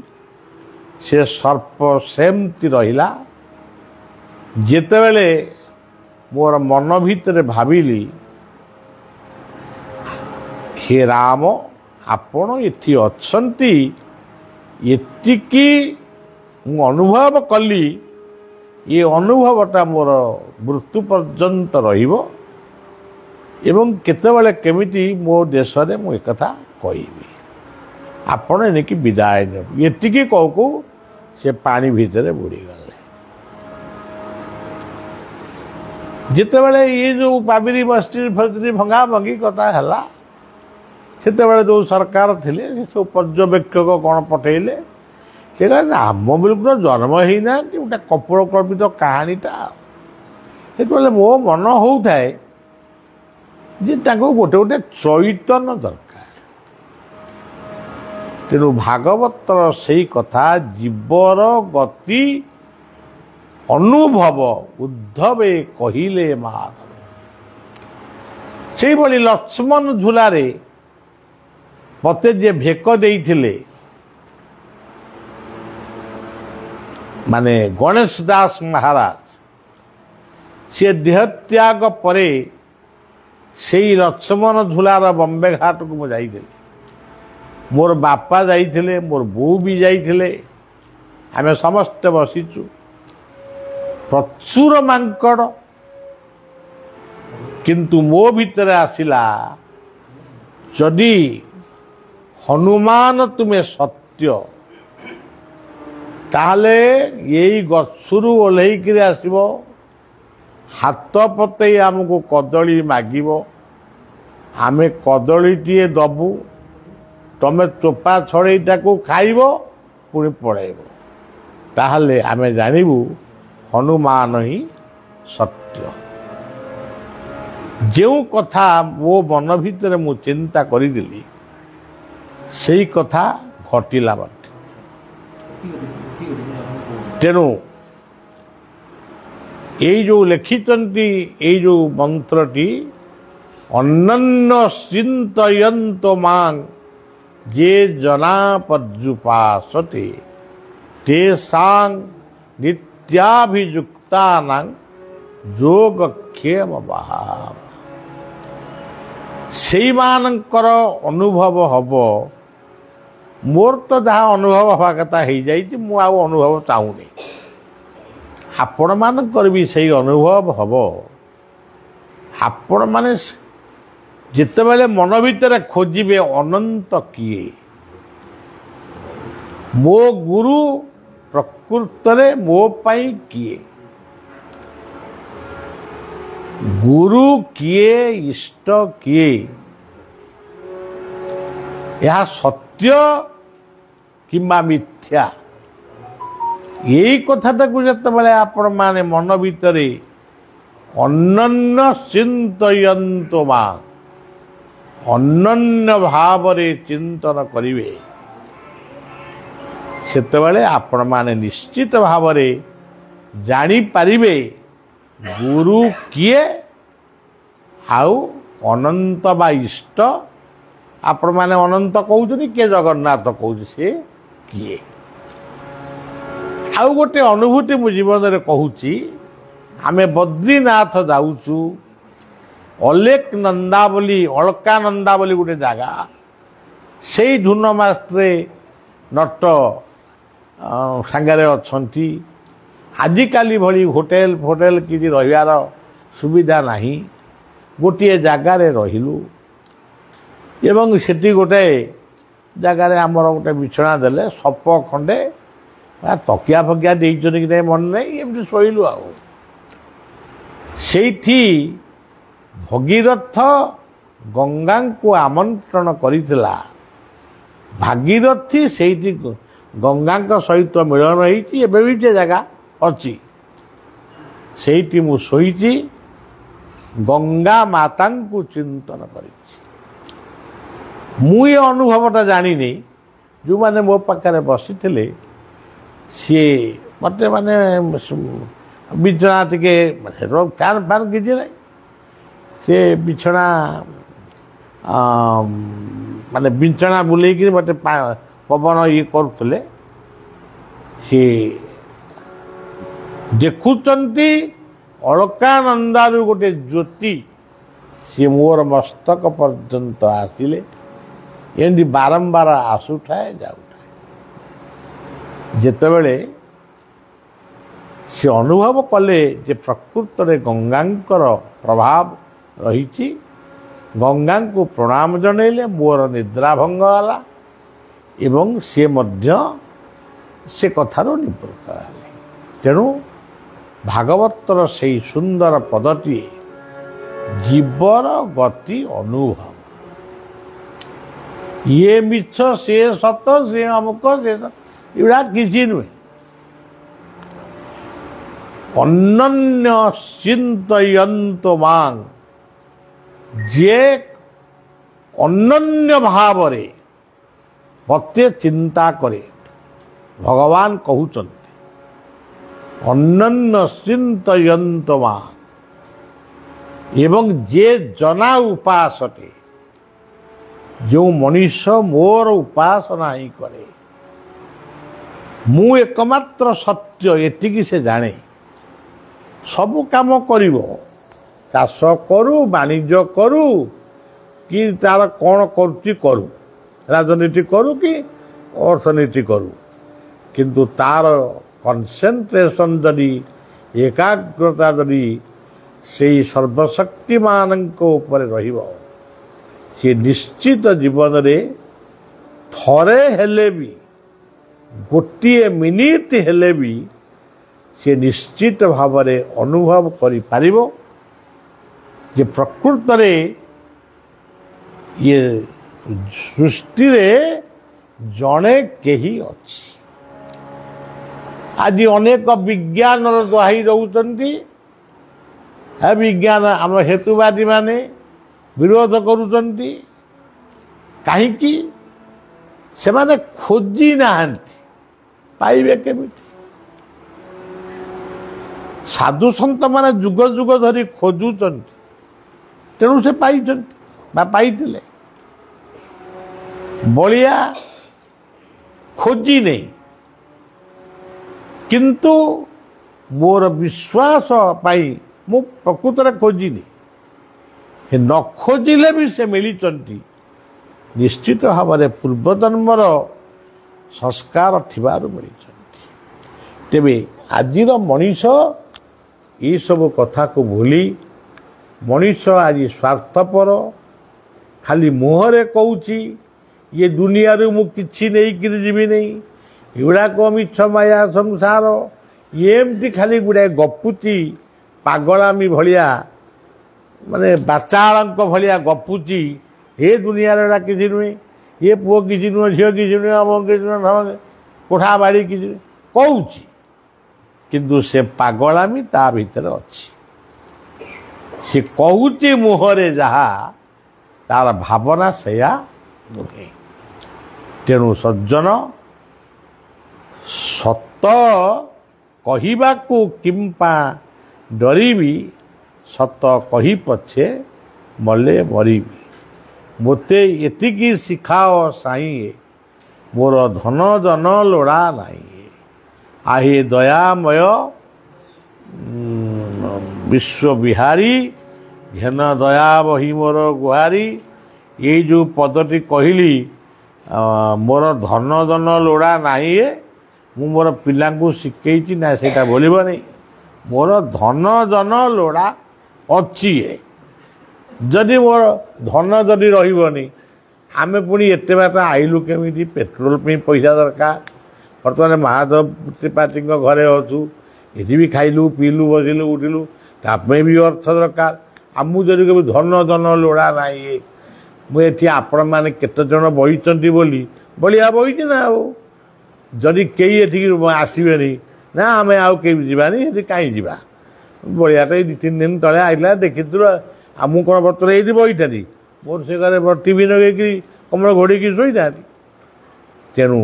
Speaker 1: ସେ ସର୍ପ ସେମିତି ରହିଲା। ଯେତେବେଳେ ମୋର ମନ ଭିତରେ ଭାବିଲି, ହେ ରାମ, ଆପଣ ଏଠି ଅଛନ୍ତି, ଏତିକି ମୁଁ ଅନୁଭବ କଲି। ଏ ଅନୁଭବଟା ମୋର ମୃତ୍ୟୁ ପର୍ଯ୍ୟନ୍ତ ରହିବ ଏବଂ କେତେବେଳେ କେମିତି ମୋ ଦେଶରେ ମୁଁ ଏକଥା କହିବି। ଆପଣ ଏଣିକି ବିଦାୟ ନେବେ। ଏତିକି କହୁ କହୁ ସେ ପାଣି ଭିତରେ ବୁଡ଼ିଗଲେ। ଯେତେବେଳେ ଇଏ ଯେଉଁ ବାବରି ମସଜିଦ୍ ଭଙ୍ଗା ଭଙ୍ଗି କଥା ହେଲା, ସେତେବେଳେ ଯେଉଁ ସରକାର ଥିଲେ, ସେ ସବୁ ପର୍ଯ୍ୟବେକ୍ଷକ କ'ଣ ପଠେଇଲେ, ସେ କହିଲେ ରାମ ବିଲକୁଲ ଜନ୍ମ ହେଇନାହାନ୍ତି, ଗୋଟେ କପୋଳକଳ୍ପିତ କାହାଣୀଟା। ସେତେବେଳେ ମୋ ମନ ହେଉଥାଏ ଯେ ତାଙ୍କୁ ଗୋଟେ ଗୋଟେ ଚୈତନ୍ୟ ଦରକାର। ତେଣୁ ଭାଗବତର ସେଇ କଥା, ଜୀବର ଗତି ଅନୁଭବ ଉଦ୍ଧବେ କହିଲେ ମାଧବ। ସେଇଭଳି ଲକ୍ଷ୍ମଣ ଝୁଲାରେ ମୋତେ ଯିଏ ଭେକ ଦେଇଥିଲେ, ମାନେ ଗଣେଶ ଦାସ ମହାରାଜ, ସିଏ ଦେହତ୍ୟାଗ ପରେ ସେଇ ଲକ୍ଷ୍ମଣ ଝୁଲାର ବମ୍ବେ ଘାଟକୁ ମୁଁ ଯାଇଥିଲି। ମୋର ବାପା ଯାଇଥିଲେ, ମୋର ବୋଉ ବି ଯାଇଥିଲେ, ଆମେ ସମସ୍ତେ ବସିଛୁ। ପ୍ରଚୁର ମାଙ୍କଡ଼, କିନ୍ତୁ ମୋ ଭିତରେ ଆସିଲା, ଯଦି ହନୁମାନ ତୁମେ ସତ୍ୟ, ତାହେଲେ ଏଇ ଗଛରୁ ଓହ୍ଲେଇକିରି ଆସିବ, ହାତ ପତେଇ ଆମକୁ କଦଳୀ ମାଗିବ, ଆମେ କଦଳୀଟିଏ ଦେବୁ, ତମେ ଚୋପା ଛଡ଼େଇଟାକୁ ଖାଇବ, ପୁଣି ପଳେଇବ। ତାହେଲେ ଆମେ ଜାଣିବୁ ହନୁମାନ ହିଁ ସତ୍ୟ। ଯେଉଁ କଥା ମୋ ମନ ଭିତରେ ମୁଁ ଚିନ୍ତା କରିଥିଲି, ସେଇ କଥା ଘଟିଲା ବଟେ। ତେଣୁ ଏଇ ଯେଉଁ ଲେଖିଛନ୍ତି ଏଇ ଯେଉଁ ମନ୍ତ୍ରଟି ଅନନ୍ୟ ଚିନ୍ତୟନ୍ତ ମାଂ ଯେ ଜନା ପର୍ଯ୍ୟୁପାସତେ ତେଷାଂ ନିତ୍ୟାଭିଯୁକ୍ତାନାଂ ଯୋଗକ୍ଷେମ ଭାବ। ସେଇମାନଙ୍କର ଅନୁଭବ ହବ। ମୋର ତ ଯାହା ଅନୁଭବ ହେବା କଥା ହେଇଯାଇଛି, ମୁଁ ଆଉ ଅନୁଭବ ଚାହୁଁନି। ଆପଣମାନଙ୍କର ବି ସେଇ ଅନୁଭବ ହବ। ଆପଣମାନେ ଯେତେବେଳେ ମନ ଭିତରେ ଖୋଜିବେ ଅନନ୍ତ କିଏ, ମୋ ଗୁରୁ ପ୍ରକୃତରେ ମୋ ପାଇଁ କିଏ, ଗୁରୁ କିଏ, ଇଷ୍ଟ କିଏ, ଏହା ସତ୍ୟ କିମ୍ବା ମିଥ୍ୟା, ଏଇ କଥାଟାକୁ ଯେତେବେଳେ ଆପଣମାନେ ମନ ଭିତରେ ଅନନ୍ୟ ଚିନ୍ତୟନ୍ତ ମା ଅନନ୍ୟ ଭାବରେ ଚିନ୍ତନ କରିବେ, ସେତେବେଳେ ଆପଣମାନେ ନିଶ୍ଚିତ ଭାବରେ ଜାଣିପାରିବେ ଗୁରୁ କିଏ ଆଉ ଅନନ୍ତ ବା ଇଷ୍ଟ। ଆପଣମାନେ ଅନନ୍ତ କହୁଛନ୍ତି, କିଏ ଜଗନ୍ନାଥ କହୁଛି, ସେ କିଏ। ଆଉ ଗୋଟେ ଅନୁଭୂତି ମୁଁ ଜୀବନରେ କହୁଛି। ଆମେ ବଦ୍ରୀନାଥ ଯାଉଛୁ, ଅଲେକ ନନ୍ଦା ବୋଲି, ଅଳକାନନ୍ଦା ବୋଲି ଗୋଟେ ଜାଗା, ସେଇ ଧୁନ ମାସରେ ନଟ ସାଙ୍ଗରେ ଅଛନ୍ତି। ଆଜିକାଲି ଭଳି ହୋଟେଲ ଫୋଟେଲ କିଛି ରହିବାର ସୁବିଧା ନାହିଁ। ଗୋଟିଏ ଜାଗାରେ ରହିଲୁ ଏବଂ ସେଠି ଗୋଟେ ଜାଗାରେ ଆମର ଗୋଟେ ବିଛଣା ଦେଲେ, ସପ ଖଣ୍ଡେ ତକିଆ ଫକିଆ ଦେଇଛନ୍ତି କି ନାହିଁ ମନେ ନାହିଁ, ଏମିତି ଶୋଇଲୁ। ଆଉ ସେଇଠି ଭଗୀରଥ ଗଙ୍ଗାଙ୍କୁ ଆମନ୍ତ୍ରଣ କରିଥିଲା। ଭାଗୀରଥୀ ସେଇଠି ଗଙ୍ଗାଙ୍କ ସହିତ ମିଳନ ହେଇଛି, ଏବେ ବି ସେ ଜାଗା ଅଛି। ସେଇଠି ମୁଁ ଶୋଇଛି, ଗଙ୍ଗା ମାତାଙ୍କୁ ଚିନ୍ତନ କରିଛି। ମୁଁ ଏ ଅନୁଭବଟା ଜାଣିନି, ଯେଉଁମାନେ ମୋ ପାଖରେ ବସିଥିଲେ ସିଏ ମୋତେ ମାନେ ବିଛଣା ଟିକେ ଫ୍ୟାନ୍ ଫ୍ୟାନ୍ କିଛି ନାହିଁ, ସେ ବିଛଣା ମାନେ ବିଛଣା ବୁଲେଇକିରି ମୋତେ ପବନ ଇଏ କରୁଥିଲେ। ସିଏ ଦେଖୁଛନ୍ତି ଅଳକାନନ୍ଦାରୁ ଗୋଟେ ଜ୍ୟୋତି ସିଏ ମୋର ମସ୍ତକ ପର୍ଯ୍ୟନ୍ତ ଆସିଲେ, ଏମିତି ବାରମ୍ବାର ଆସୁଥାଏ ଯାଉଥାଏ। ଯେତେବେଳେ ସେ ଅନୁଭବ କଲେ ଯେ ପ୍ରକୃତରେ ଗଙ୍ଗାଙ୍କର ପ୍ରଭାବ ରହିଛି, ଗଙ୍ଗାଙ୍କୁ ପ୍ରଣାମ ଜଣାଇଲେ, ମୋର ନିଦ୍ରା ଭଙ୍ଗ ହେଲା ଏବଂ ସିଏ ମଧ୍ୟ ସେ କଥାରୁ ନିବୃତ୍ତ ହେଲେ। ତେଣୁ ଭାଗବତର ସେହି ସୁନ୍ଦର ପଦଟିଏ ଜୀବର ଗତି ଅନୁଭବ। ଇଏ ମିଛ, ସେ ସତ, ସେ ଅମୁକ, ସେ ଏଗୁଡ଼ା କିଛି ନୁହେଁ। ଅନନ୍ୟ ଚିନ୍ତୟନ୍ତ ମାଂ, ଯେ ଅନନ୍ୟ ଭାବରେ ମୋତେ ଚିନ୍ତା କରେ, ଭଗବାନ କହୁଛନ୍ତି ଅନନ୍ୟ ଚିନ୍ତୟନ୍ତ ମାଂ, ଏବଂ ଯେ ଜନା ଉପାସଟେ, ଯେଉଁ ମଣିଷ ମୋର ଉପାସନା ହିଁ କରେ, ମୁଁ ଏକମାତ୍ର ସତ୍ୟ ଏତିକି ସେ ଜାଣେ। ସବୁ କାମ କରିବ, ଚାଷ କରୁ, ବାଣିଜ୍ୟ କରୁ, କି ତାର କ'ଣ କରୁଛି କରୁ, ରାଜନୀତି କରୁ କି ଅର୍ଥନୀତି କରୁ, କିନ୍ତୁ ତାର କନସେନ୍ଟ୍ରେସନ୍ ଯଦି, ଏକାଗ୍ରତା ଯଦି ସେଇ ସର୍ବଶକ୍ତିମାନଙ୍କ ଉପରେ ରହିବ, ସେ ନିଶ୍ଚିତ ଜୀବନରେ ଥରେ ହେଲେ ବି, ଗୋଟିଏ ମିନିଟ୍ ହେଲେ ବି ସେ ନିଶ୍ଚିତ ଭାବରେ ଅନୁଭବ କରିପାରିବ ଯେ ପ୍ରକୃତରେ ଇଏ ସୃଷ୍ଟିରେ ଜଣେ କେହି ଅଛି। ଆଜି ଅନେକ ବିଜ୍ଞାନର ଦୋହାଇ ଦେଉଛନ୍ତି, ବିଜ୍ଞାନ ଆମ ହେତୁବାଦୀମାନେ ବିରୋଧ କରୁଛନ୍ତି। କାହିଁକି ସେମାନେ ଖୋଜି ନାହାନ୍ତି, ପାଇବେ କେମିତି? ସାଧୁ ସନ୍ଥ ମାନେ ଯୁଗ ଯୁଗ ଧରି ଖୋଜୁଛନ୍ତି, ତେଣୁ ସେ ପାଇଛନ୍ତି ବା ପାଇଥିଲେ। ବଳିଆ ଖୋଜି ନେଇ, କିନ୍ତୁ ମୋର ବିଶ୍ୱାସ ପାଇଁ ମୁଁ ପ୍ରକୃତରେ ଖୋଜିନି। ନ ଖୋଜିଲେ ବି ସେ ମିଳିଛନ୍ତି, ନିଶ୍ଚିତ ଭାବରେ ପୂର୍ବଜନ୍ମର ସଂସ୍କାର ଥିବାରୁ ମିଳିଛନ୍ତି। ତେବେ ଆଜିର ମଣିଷ ଏସବୁ କଥାକୁ ଭୁଲି, ମଣିଷ ଆଜି ସ୍ୱାର୍ଥପର, ଖାଲି ମୁହଁରେ କହୁଛି ଇଏ ଦୁନିଆରୁ ମୁଁ କିଛି ନେଇକିରି ଯିବି ନାହିଁ, ଏଗୁଡ଼ାକ ମିଛ ମାୟା ସଂସାର, ଏମିତି ଖାଲି ଗୁଡ଼ାଏ ଗପୁଛି, ପାଗଳାମୀ ଭଳିଆ, ମାନେ ବାଚାଳଙ୍କ ଭଳିଆ ଗପୁଛି। ଏ ଦୁନିଆରେ ଏଟା କିଛି ନୁହେଁ, ଏ ପୁଅ କିଛି ନୁହେଁ, ଝିଅ କିଛି ନୁହେଁ, ଆମ କିଛି ନୁହେଁ, କୋଠା ବାଡ଼ି କିଛି ନୁହେଁ କହୁଛି, କିନ୍ତୁ ସେ ପାଗଳାମୀ ତା ଭିତରେ ଅଛି। ସେ କହୁଛି ମୁହଁରେ ଯାହା, ତାର ଭାବନା ସେଇଆ ନୁହେଁ। ତେଣୁ ସଜ୍ଜନ, ସତ କହିବାକୁ କିମ୍ପା ଡରିବି, ସତ କହି ପଛେ ମଲେ ମରିବି। ମୋତେ ଏତିକି ଶିଖାଅ ସାଇଁ, ମୋର ଧନ ଜନ ଲୋଡ଼ା ନାହିଁ। ଆହେ ଦୟାମୟ ବିଶ୍ୱବିହାରୀ, ଘେନ ଦୟା ବହି ମୋର ଗୁହାରୀ। ଏଇ ଯେଉଁ ପଦଟି କହିଲି, ମୋର ଧନ ଜନ ଲୋଡ଼ା ନାହିଁ, ମୁଁ ମୋର ପିଲାଙ୍କୁ ଶିଖେଇଛି ନା, ସେଇଟା ବୋଲିବନି। ମୋର ଧନ ଜନ ଲୋଡ଼ା ଅଛି। ଯଦି ମୋର ଧନ ଯଦି ରହିବନି, ଆମେ ପୁଣି ଏତେ ବାଟ ଆଇଲୁ କେମିତି? ପେଟ୍ରୋଲ ପାଇଁ ପଇସା ଦରକାର। ବର୍ତ୍ତମାନ ମହାଦେବ ତ୍ରିପାଠୀଙ୍କ ଘରେ ଅଛୁ, ଏଠି ବି ଖାଇଲୁ ପିଇଲୁ ବସିଲୁ ଉଠିଲୁ, ତା ପାଇଁ ବି ଅର୍ଥ ଦରକାର। ଆଉ ମୁଁ ଯଦି କେବେ ଧନ ଜନ ଲୋଡ଼ା ନାହିଁ, ମୁଁ ଏଠି ଆପଣମାନେ କେତେଜଣ ବହିଛନ୍ତି ବୋଲି ବଳିଆ ବହିଛି ନା। ଆଉ ଯଦି କେହି ଏଠିକି ଆସିବେନି ନା, ଆମେ ଆଉ କେହି ଯିବାନି, ସେଠି କାହିଁ ଯିବା? ବଳିଆଟା ଏଇ 2-3 ଦିନ ତଳେ ଆଇଲା, ଦେଖିଥିଲୁ। ଆଉ ମୁଁ କ'ଣ ବର୍ତ୍ତମାନ ଏଇଠି ବହିଥାନ୍ତି? ମୋର ସେ ଘରେ ଟିଭି ଲଗେଇକିରି କମଳ ଘୋଡ଼େଇକି ଶୋଇଥାନ୍ତି। ତେଣୁ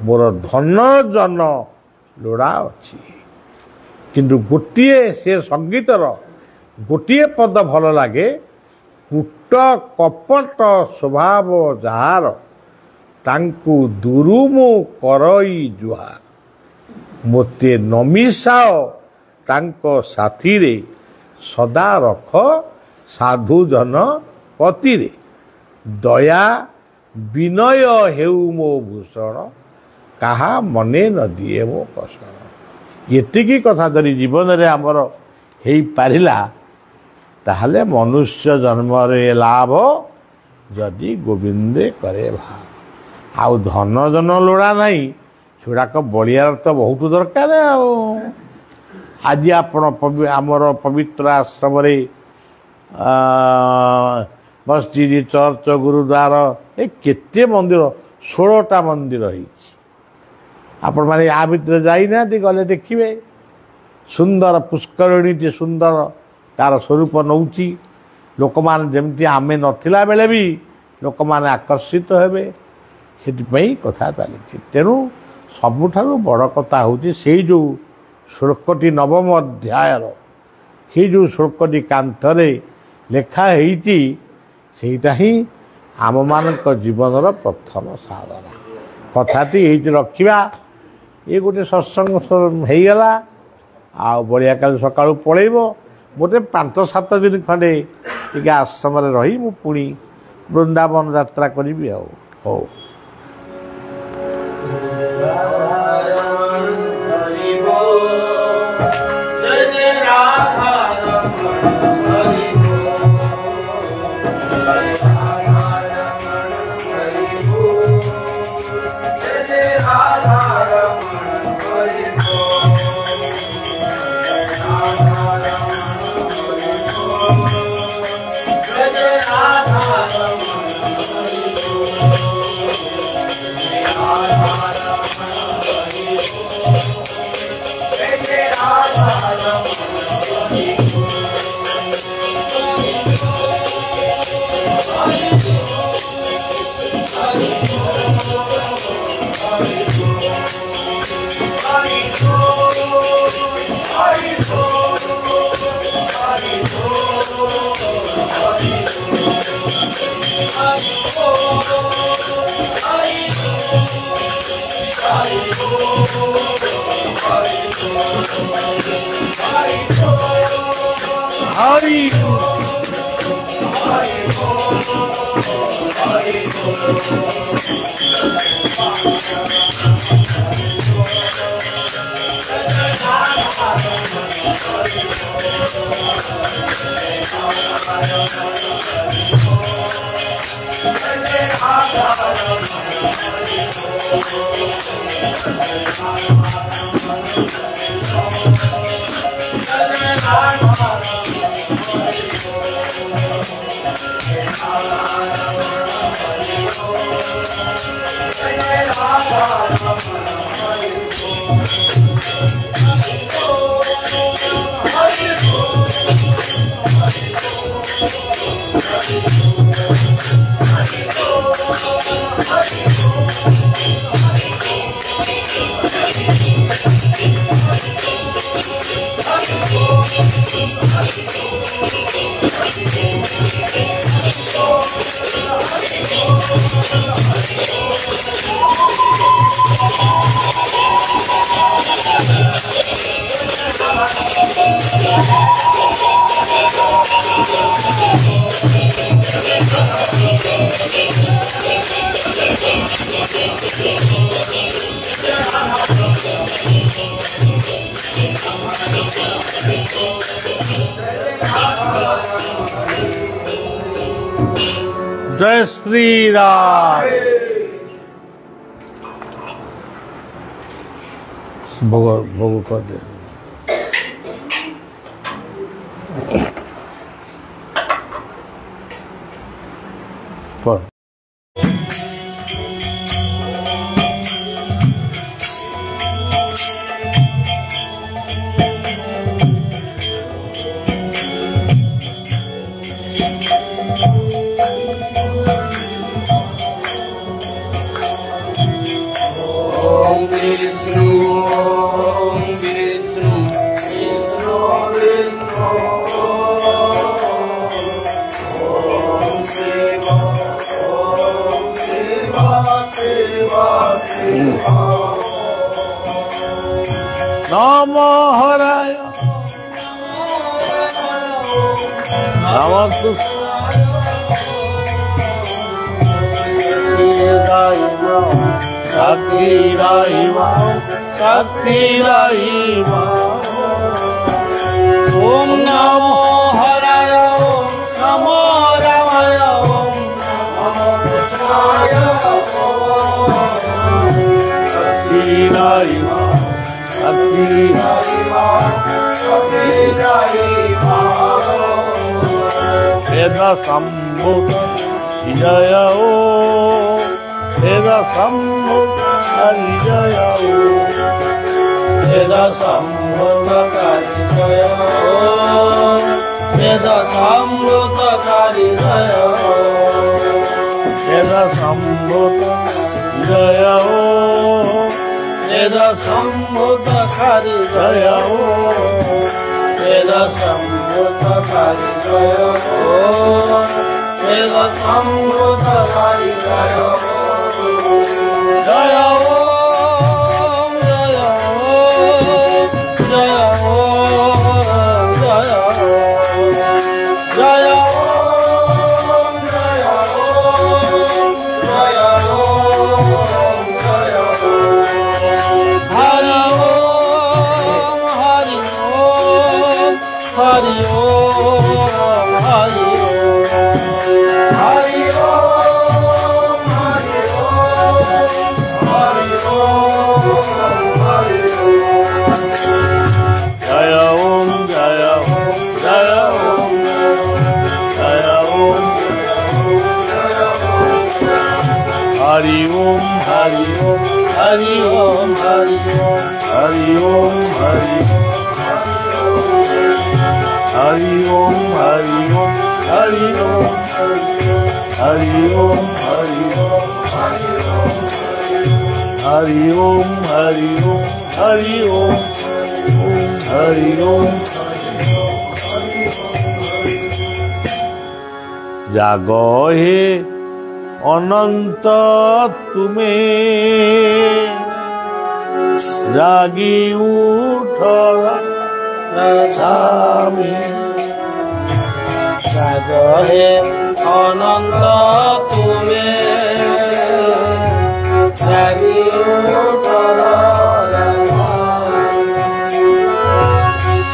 Speaker 1: ମୋର ଧନ ଜନ ଲୋଡ଼ା ଅଛି, କିନ୍ତୁ ଗୋଟିଏ ସେ ସଙ୍ଗୀତର ଗୋଟିଏ ପଦ ଭଲ ଲାଗେ, କୂଟ କପଟ ସ୍ୱଭାବ ଯାହାର, ତାଙ୍କୁ ଦୂରୁ ମୁଁ କରଇ ଜୁହାର। ମୋତେ ନମିଶାଅ ତାଙ୍କ ସାଥିରେ, ସଦା ରଖ ସାଧୁଜନ କତିରେ। ଦୟା ବିନୟ ହେଉ ମୋ ଭୂଷଣ, କାହା ମନେ ନ ଦିଏ ମୋ କଷଣ। ଏତିକି କଥା ଯଦି ଜୀବନରେ ଆମର ହେଇପାରିଲା, ତାହେଲେ ମନୁଷ୍ୟ ଜନ୍ମରେ ଲାଭ, ଯଦି ଗୋବିନ୍ଦେ କରେ ଭାବ। ଆଉ ଧନ ଜନ ଲୋଡ଼ା ନାହିଁ, ସେଗୁଡ଼ାକ ବଳିଆର ତ ବହୁତ ଦରକାର। ଆଉ ଆଜି ଆପଣ ଆମର ପବିତ୍ର ଆଶ୍ରମରେ ମସଜିଦ, ଚର୍ଚ୍ଚ, ଗୁରୁଦ୍ୱାର, ଏ କେତେ ମନ୍ଦିର, 16ଟା ମନ୍ଦିର ହେଇଛି। ଆପଣମାନେ ୟା ଭିତରେ ଯାଇନାହାନ୍ତି, ଗଲେ ଦେଖିବେ। ସୁନ୍ଦର ପୁଷ୍କରିଣୀଟି, ସୁନ୍ଦର ତାର ସ୍ୱରୂପ ନେଉଛି। ଲୋକମାନେ ଯେମିତି ଆମେ ନଥିଲା ବେଳେ ବି ଲୋକମାନେ ଆକର୍ଷିତ ହେବେ, ସେଥିପାଇଁ କଥା ଚାଲିଛି। ତେଣୁ ସବୁଠାରୁ ବଡ଼ କଥା ହେଉଛି ସେଇ ଯେଉଁ ଶ୍ଲୋକଟି, 9ମ ଅଧ୍ୟାୟର ସେଇ ଯେଉଁ ଶ୍ଲୋକଟି କାନ୍ଥରେ ଲେଖା ହେଇଛି, ସେଇଟା ହିଁ ଆମମାନଙ୍କ ଜୀବନର ପ୍ରଥମ ସାଧନା। କଥାଟି ଏଇଠି ରଖିବା। ଏ ଗୋଟେ ସତ୍ସଙ୍ଗ ହେଇଗଲା। ଆଉ ବଳିଆ କାଲି ସକାଳୁ ପଳେଇବ। ଗୋଟେ 5-7 ଦିନ ଖଣ୍ଡେ ଟିକେ ଆଶ୍ରମରେ ରହି ମୁଁ ପୁଣି ବୃନ୍ଦାବନ ଯାତ୍ରା କରିବି। ଆଉ ହଉ। जय श्री राम। भोग भोग कर दे। पर नमो हराय नमस्तु शक्ति रहिमा शक्ति रहिमा ओम नमो हराय नमो रामाय ओम नमो शिवाय शक्ति रहिमा वेद सम्भुत जय ओ वेद सम्भुत जय ओ वेद सम्भुत जय ओ वेद सम्भुत जय ओ वेद सम्भुत जय ओ वेद सम्भुत जय ओ वेद सम्भुत जय ओ वेद सम्भुत जय ओ जय ओ जय ओ जय ओ जय ओ जय हरि ओम हरि ओम हरि ओम हरि ओम हरि ओम हरि ओम जय ओम जय ओम जय ओम जय ओम हरि ओम हरि ओम हरि ओम हरि ओम हरि ओम हरि हरि ओम हरि ओम हरि ओम हरि ओम हरि ओम हरि ओम हरि ओम हरि ओम हरि ओम हरि ओम। जागो हे अनंत तुमे जागी उठ राधामी।
Speaker 2: जागो हे अनंत तुमे जागी उठ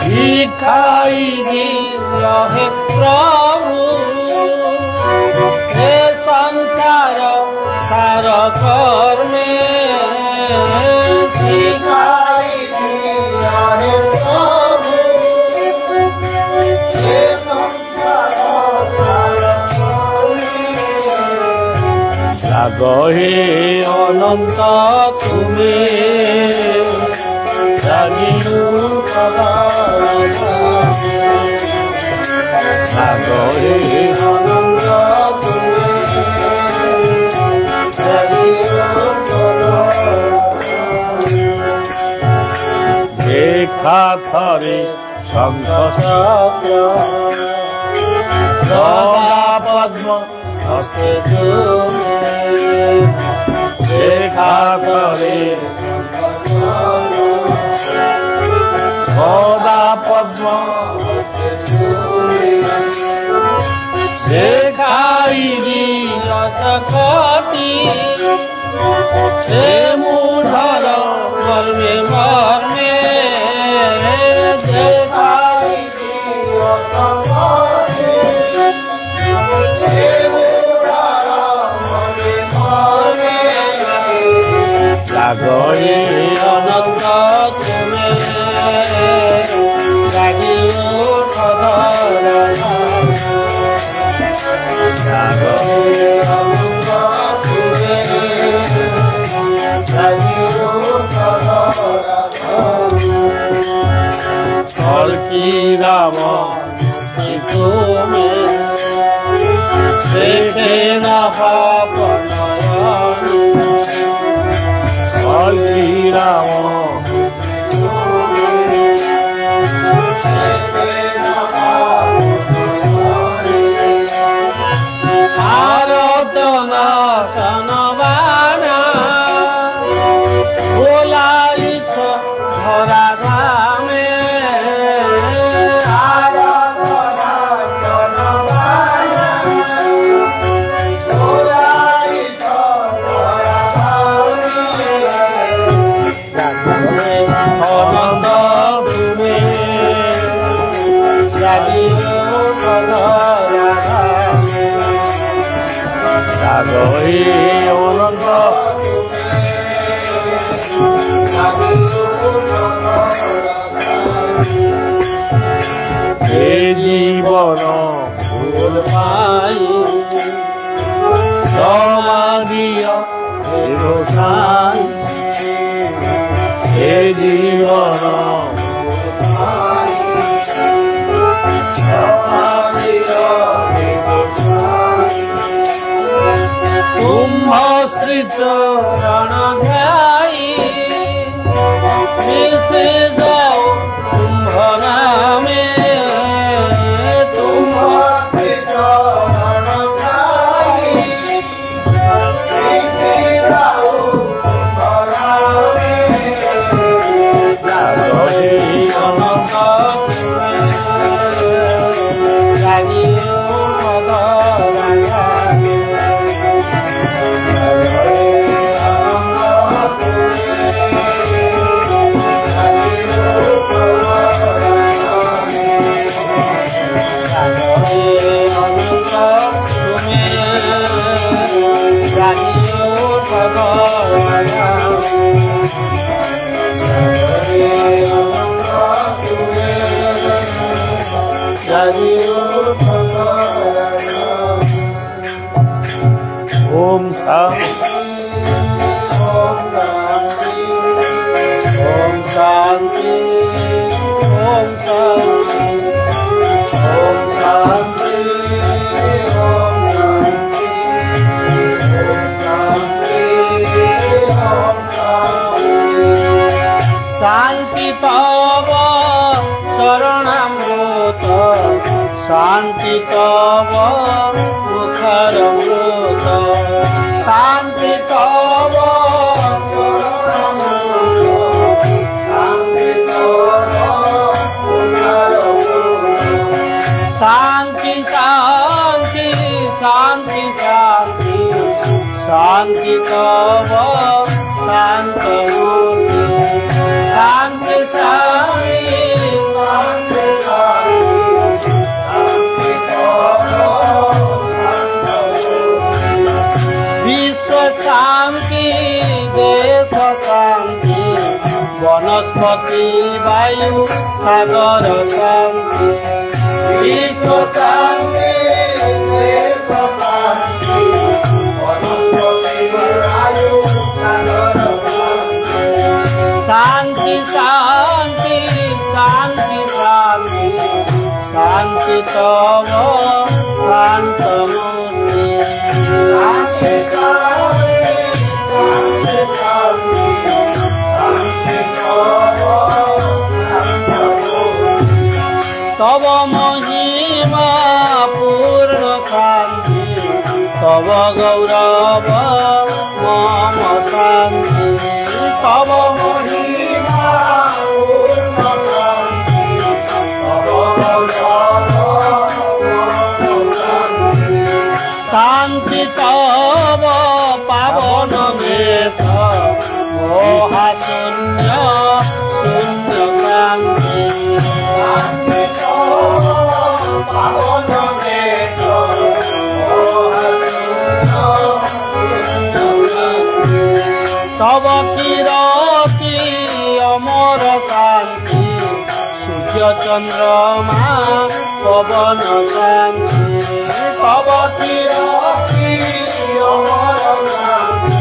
Speaker 1: शिखाई
Speaker 2: दियो हे प्रभु हे संसार सार कर्मे शिखाई दियो हे प्रभु हे संसार सार कर्मे।
Speaker 1: जागो हे
Speaker 2: अनंत तुमे जागी उठ
Speaker 1: जागो हे
Speaker 2: अनंत तुमे जागी उठ
Speaker 1: देखा थरे शंख
Speaker 2: चक्र
Speaker 1: सदा पद्म
Speaker 2: हस्ते तुमे
Speaker 1: देखा थरे सदा पद्म देखाई
Speaker 2: दियो सकती
Speaker 1: से मूढ़र
Speaker 2: मर्मे मर्मे देखाई दियो सकती से मूढ़र मर्मे मर्मे।
Speaker 1: जागो हे
Speaker 2: अनंत तुमे जागी उठ
Speaker 1: जागो
Speaker 2: अनंत तुमे जागी उठ
Speaker 1: कल्की राम
Speaker 2: तुमे देखे न पाप नयनी
Speaker 1: कल्की राम
Speaker 2: भारत नाशन बाना बोलाइछ धरा धामे भारत नाशन बाना बोलाइछ धरा धामे। अनंत तुमे जागी उठ
Speaker 1: जागो हे अनंत हे जीवन
Speaker 2: फूल पाई
Speaker 1: समाधिय
Speaker 2: हे गोसाई
Speaker 1: हे जीवन
Speaker 2: कुंभ श्री चरण ध्याई मिशे जाओ कुंभ नामे कुंभ श्री चरण ध्याई मिशे जाओ कुंभ नामे।
Speaker 1: जागो हे
Speaker 2: अनंत जागी उठ
Speaker 3: शांति तव शरणामृत शांति तव मुखारमृत शांति तव शरणामृत शांति तव मुखारमृत शांति शांति शांति शांति शांति तव शांत मूर्ति शांति शांति शांति शांति शांति तव विश्व शांति देश शांति वनस्पति वायु सागर शांति विश्व शांति देश शांति वनस्पति वायु सागर शांति शांति शांति शांति शांति तव शांत मूर्ति शांति शांति शांति शांति तव शांत मूर्ति तव महिमा पूर्ण शांति तव गौरव मम शांति तव महिमा पूर्ण शांति तव गौरव मम शांति शांति तव पावन मेघ मोहाशून्य शून्य शांति शांति तव पावन मेघ तव किरति अमर शांति सूर्य चंद्रमा पवन शांति तव किरति अमर शांति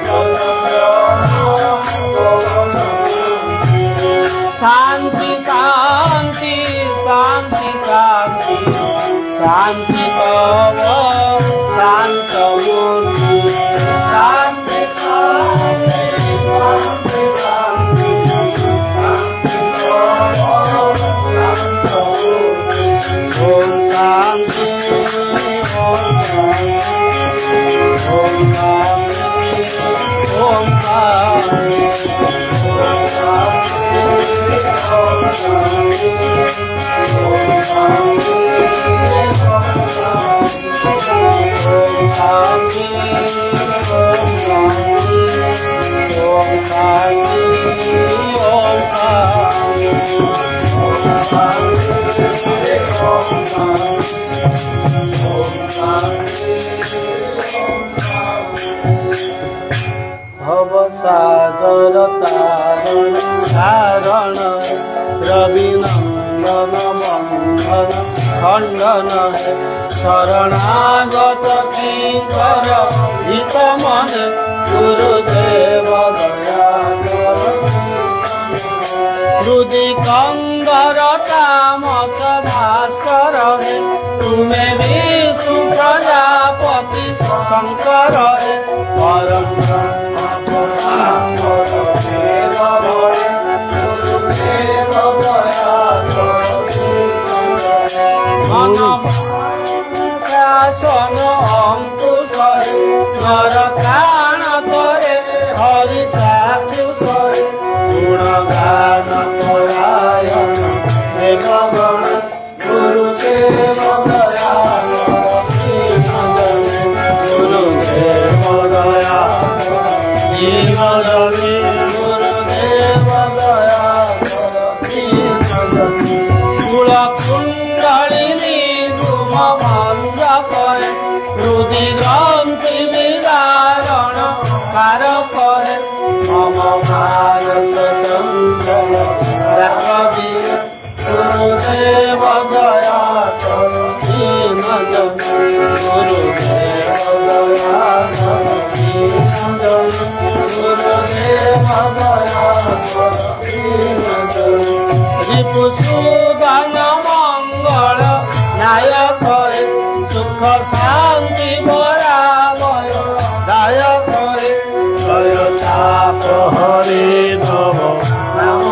Speaker 3: सूर्य चंद्रमा पवन शांति शांति शांति शांति शांति तव शांत मूर्ति शांति शांति शांति शांति शांति तव शांत मूर्ति ओम शांति ओम शांति ओम शांति ओम शांति ओम शांति ओम शांति भव सागर तारण धारण रवि नंदन बंधन खंडन शरणागत किंकर हित मन गुरुदेव दया हृदि कंदर तामस भास्कर है तुम्हें विष्णु प्रजापति शंकर है परम शासन अंकुश नर प्राण करे हरि चाक्षुष गुणगान परायण देवगण गुरुदेव दया गुरुदेव दया गुरुदेव दया कुल कुंडलिनी धूम भंग करे हृदि ग्रंथि विदारण कारक है मम भारत चंद्र राघवी गुरुदेव दया गुरुदेव दया गुरुदेव दया रिपुसूदन मंगल नायक सुख शांति बराबर दायक जय ताप हरे धव नाम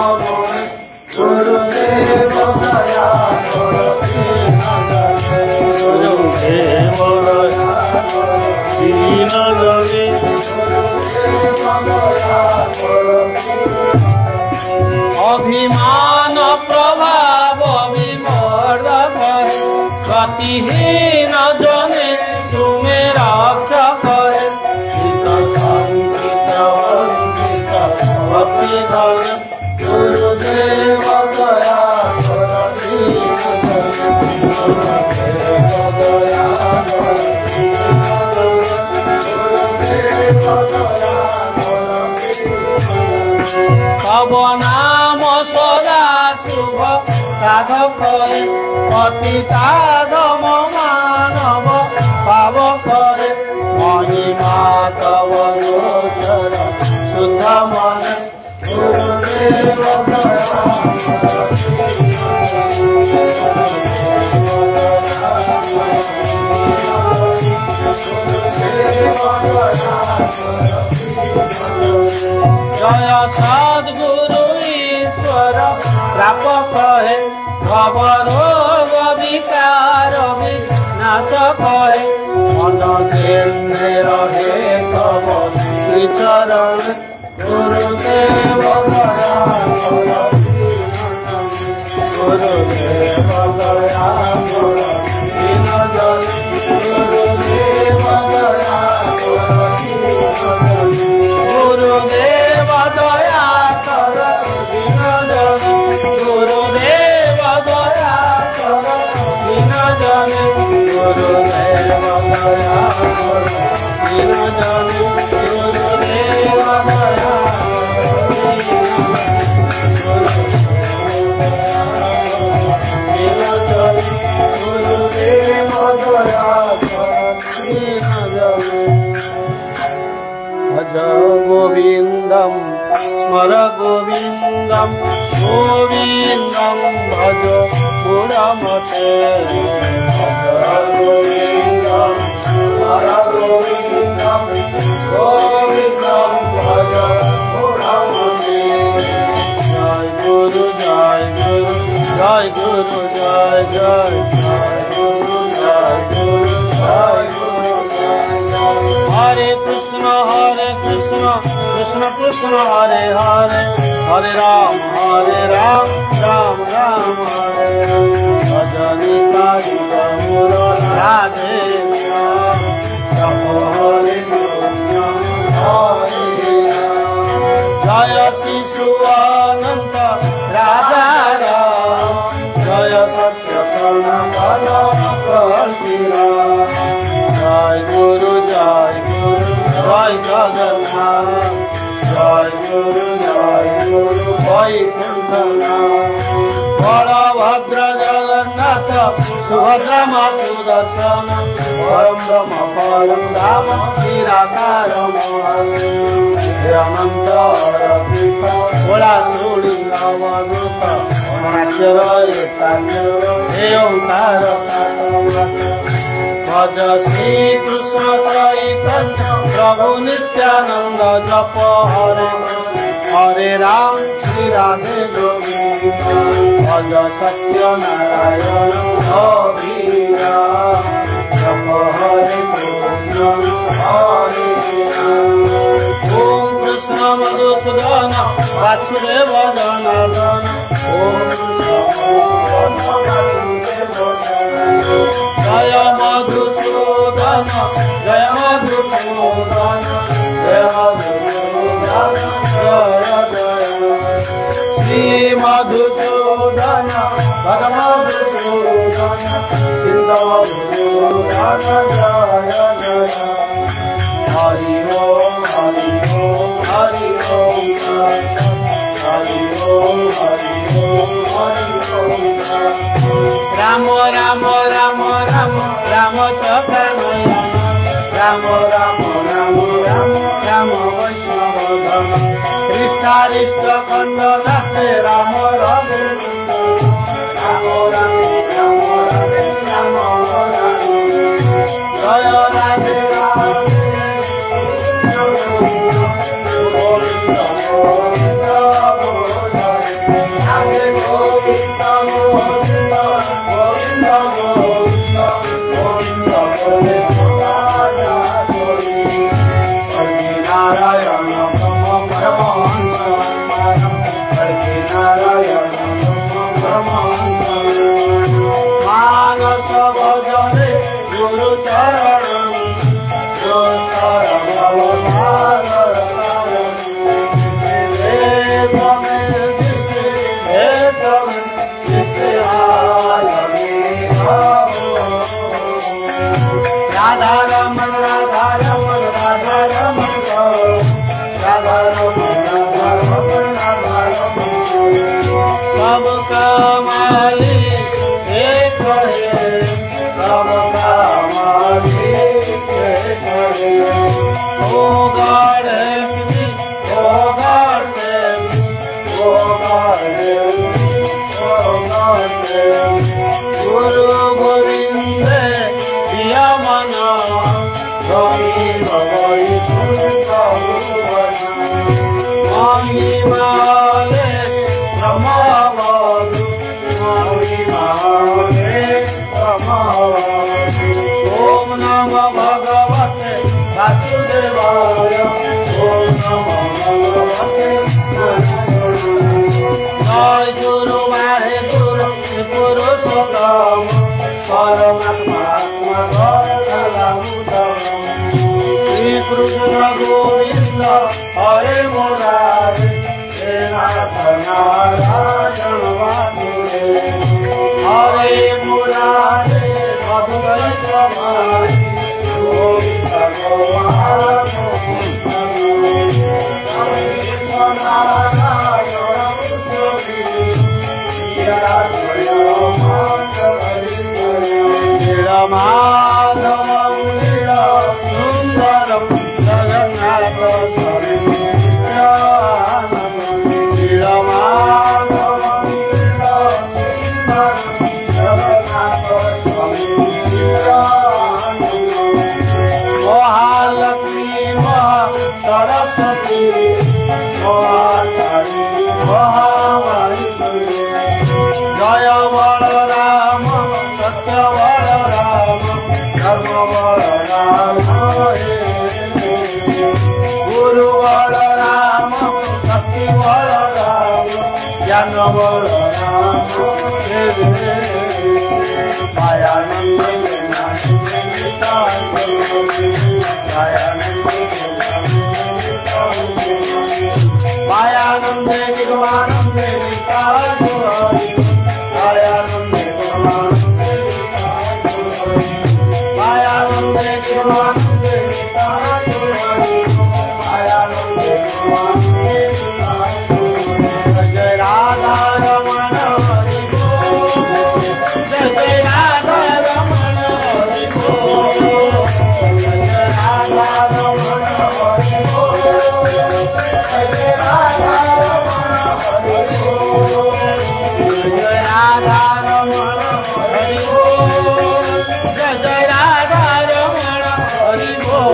Speaker 3: অভিমান প্রভাব বিমর্দক গতিহীন জনে তুমি রক্ষা করে সংকিত অঙ্কিত ভক্তি করে গুরুদেব দয়া করতি তব নাম সদা শুভ সাধক পতিতাধম মানব পাব করে মহিমা তব গোচর শুদ্ধ মনে গুরুদেব জয় সদ্গুরু ঈশ্বর প্রাপক হে ভব রোগ বিকার বিনাশ করে মন কেন্দ্রে রহে তব শ্রীচরণ গুরুদেব দয়া গুরুদেব দয়া দীন জনে গুরুদেব দয়া গুরুদেব দয়া কর দীন জনে গুরুদেব দয়া কর দীন জনে গুরুদেব দয়া কর দীন জনে গুরুদেব দয়া भज गोविंदम स्मर गोविंदम गोविंदम भज गुणमते भज गोविंदम स्मर गोविंदम गोविंदम भज गुणमते जय गुरु जय गुरु जय गुरु जय जय जय गुरु जय गुरु जय गुरु हरे कृष्ण कृष्ण कृष्ण हरे हरे हरे राम राम राम हरे भजनी कारि गौर राधे श्याम हरे हरे जय शिशु अनंत राजा राम जय सत्य कर्ण बल जय गुरु जय जगन्नाथ जय गुरु वैकुंठनाथ बलभद्र जगन्नाथ सुभद्रा मां सुदर्शन परम ब्रह्म परम धाम निराकार अनंत भोला सूड़ी नवदूत अरुणाचल हे ओंकार भज श्री कृष्ण चैतन्य प्रभु नित्यानंद जप हरे हरे राम श्री राधे गोविंद भज सत्य नारायण हरिया जप हरे कृष्ण हरे ओम कृष्ण मधुसूदन वासुदेव जनार्दन ओम जय मधुसूदन जय मधुसूदन जय मधुसूदन जय जय श्री मधुसूदन भग मधुसूदन चिंत मधुसूदन जय जय हरि ओम हरि ओम हरि ओम हरि ओम हरि ओम हरि ओम राम राम राम राम राम चक्रनयन राम राम राम राम राम वैष्णव धन हृष्टारिष्ट खंड नाथे राम रघु राम राम राम राधे राम जय राधे नारायण
Speaker 2: वासुदेवाय ओम नमो भगवते
Speaker 3: जय गुरु वाहे गुरु पुरुषोत्तम
Speaker 2: परमात्मा श्री कृष्ण गोविंद हरे मुरारे हे नाथ नारायण वासुदेव हरे मुरारे मधुर कमाई गोविंद गोवार
Speaker 3: माधवं सुंदरं महालक्ष्मी सरस्वती जय बलराम सत्य बलराम धर्म बलराम गुरु बलराम शक्ति बलराम ज्ञान बलराम मायानंदे निगमानंदे मायानंदे मायानंदे निगमानंदे जय राधा रमण हरि जय राधा रमण हरि जय राधा रमण हरि जय राधा रमण हरि जय राधा रमण हरि जय राधा रमण हरि जय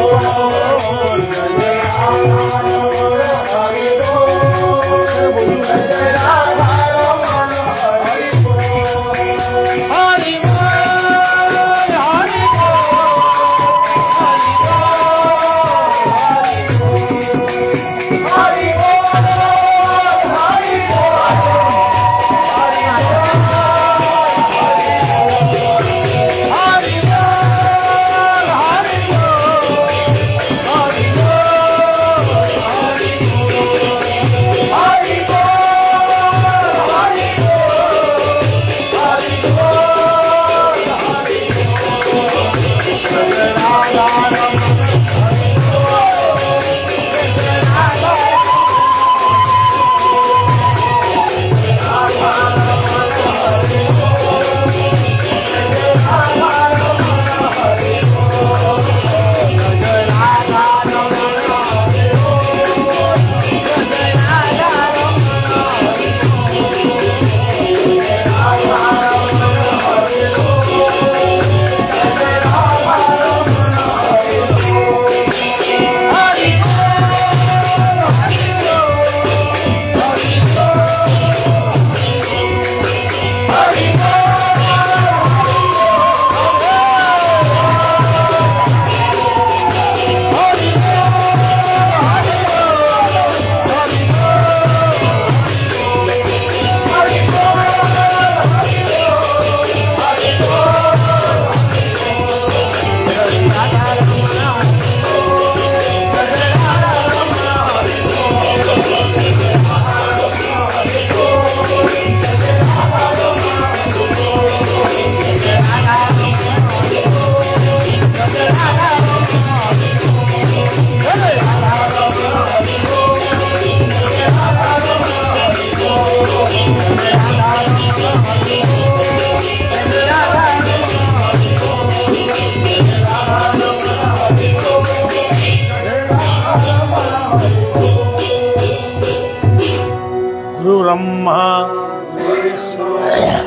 Speaker 3: गुरु ब्रह्मा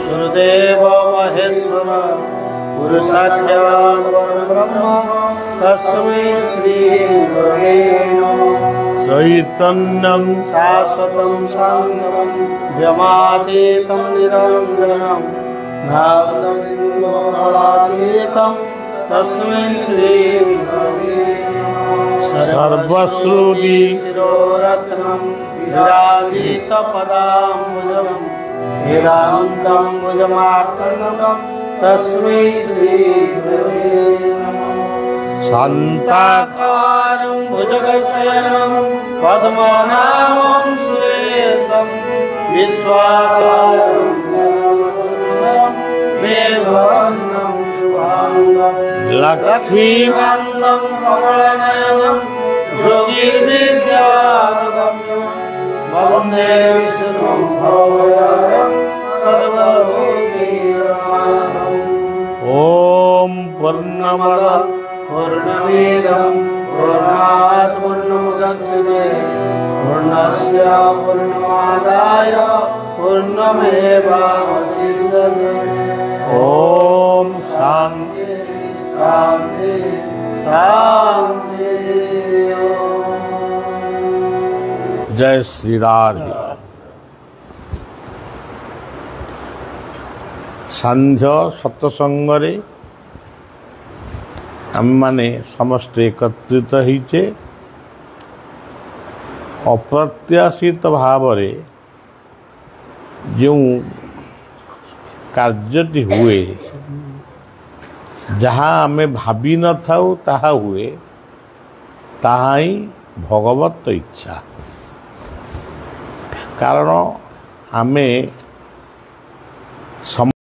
Speaker 3: गुरुदेव महेश्वर गुरु साक्षात् परब्रह्म तस्मै श्री गुरवे नमः।
Speaker 1: चैतन्यं
Speaker 3: शाश्वतं शान्तं व्यमातीतं निरञ्जनं भावबिन्दुरातीतं तस्मै श्री गुरवे नमः।
Speaker 1: सर्वश्रुति
Speaker 3: शिरोरत्नं विराजितपदाम्बुजं वेदान्तम्बुजमार्तण्डं तस्मै श्रीगुरवे नमः। शान्ताकारं भुजगशयनं पद्मनाभं सुरेशं विश्वाकारं गगनसदृशं मेघवर्णं शुभाङ्गं लक्ष्मीकान्तं कमलनयनं योगिर्विद्यागम्यं वन्दे विष्णुं भवभयहरं सर्वलोकैकनाथम्।
Speaker 1: ॐ पूर्णमद
Speaker 3: पूर्णमिदं पूर्णात् पूर्णमुदच्यते पूर्णस्य पूर्णमादाय पूर्णमेवावशिष्यते।
Speaker 1: ॐ शान्ति
Speaker 3: शान्ति शान्ति।
Speaker 1: जय श्री राधे। सांध्य सत्संगरे आमने समस्त एकत्रित होइचे अप्रत्याशित भाव जो कार्यटी हुए जहाँ आमे भावी न थाउ ताहा हुए ताहा ही भगवत इच्छा। कारण आमे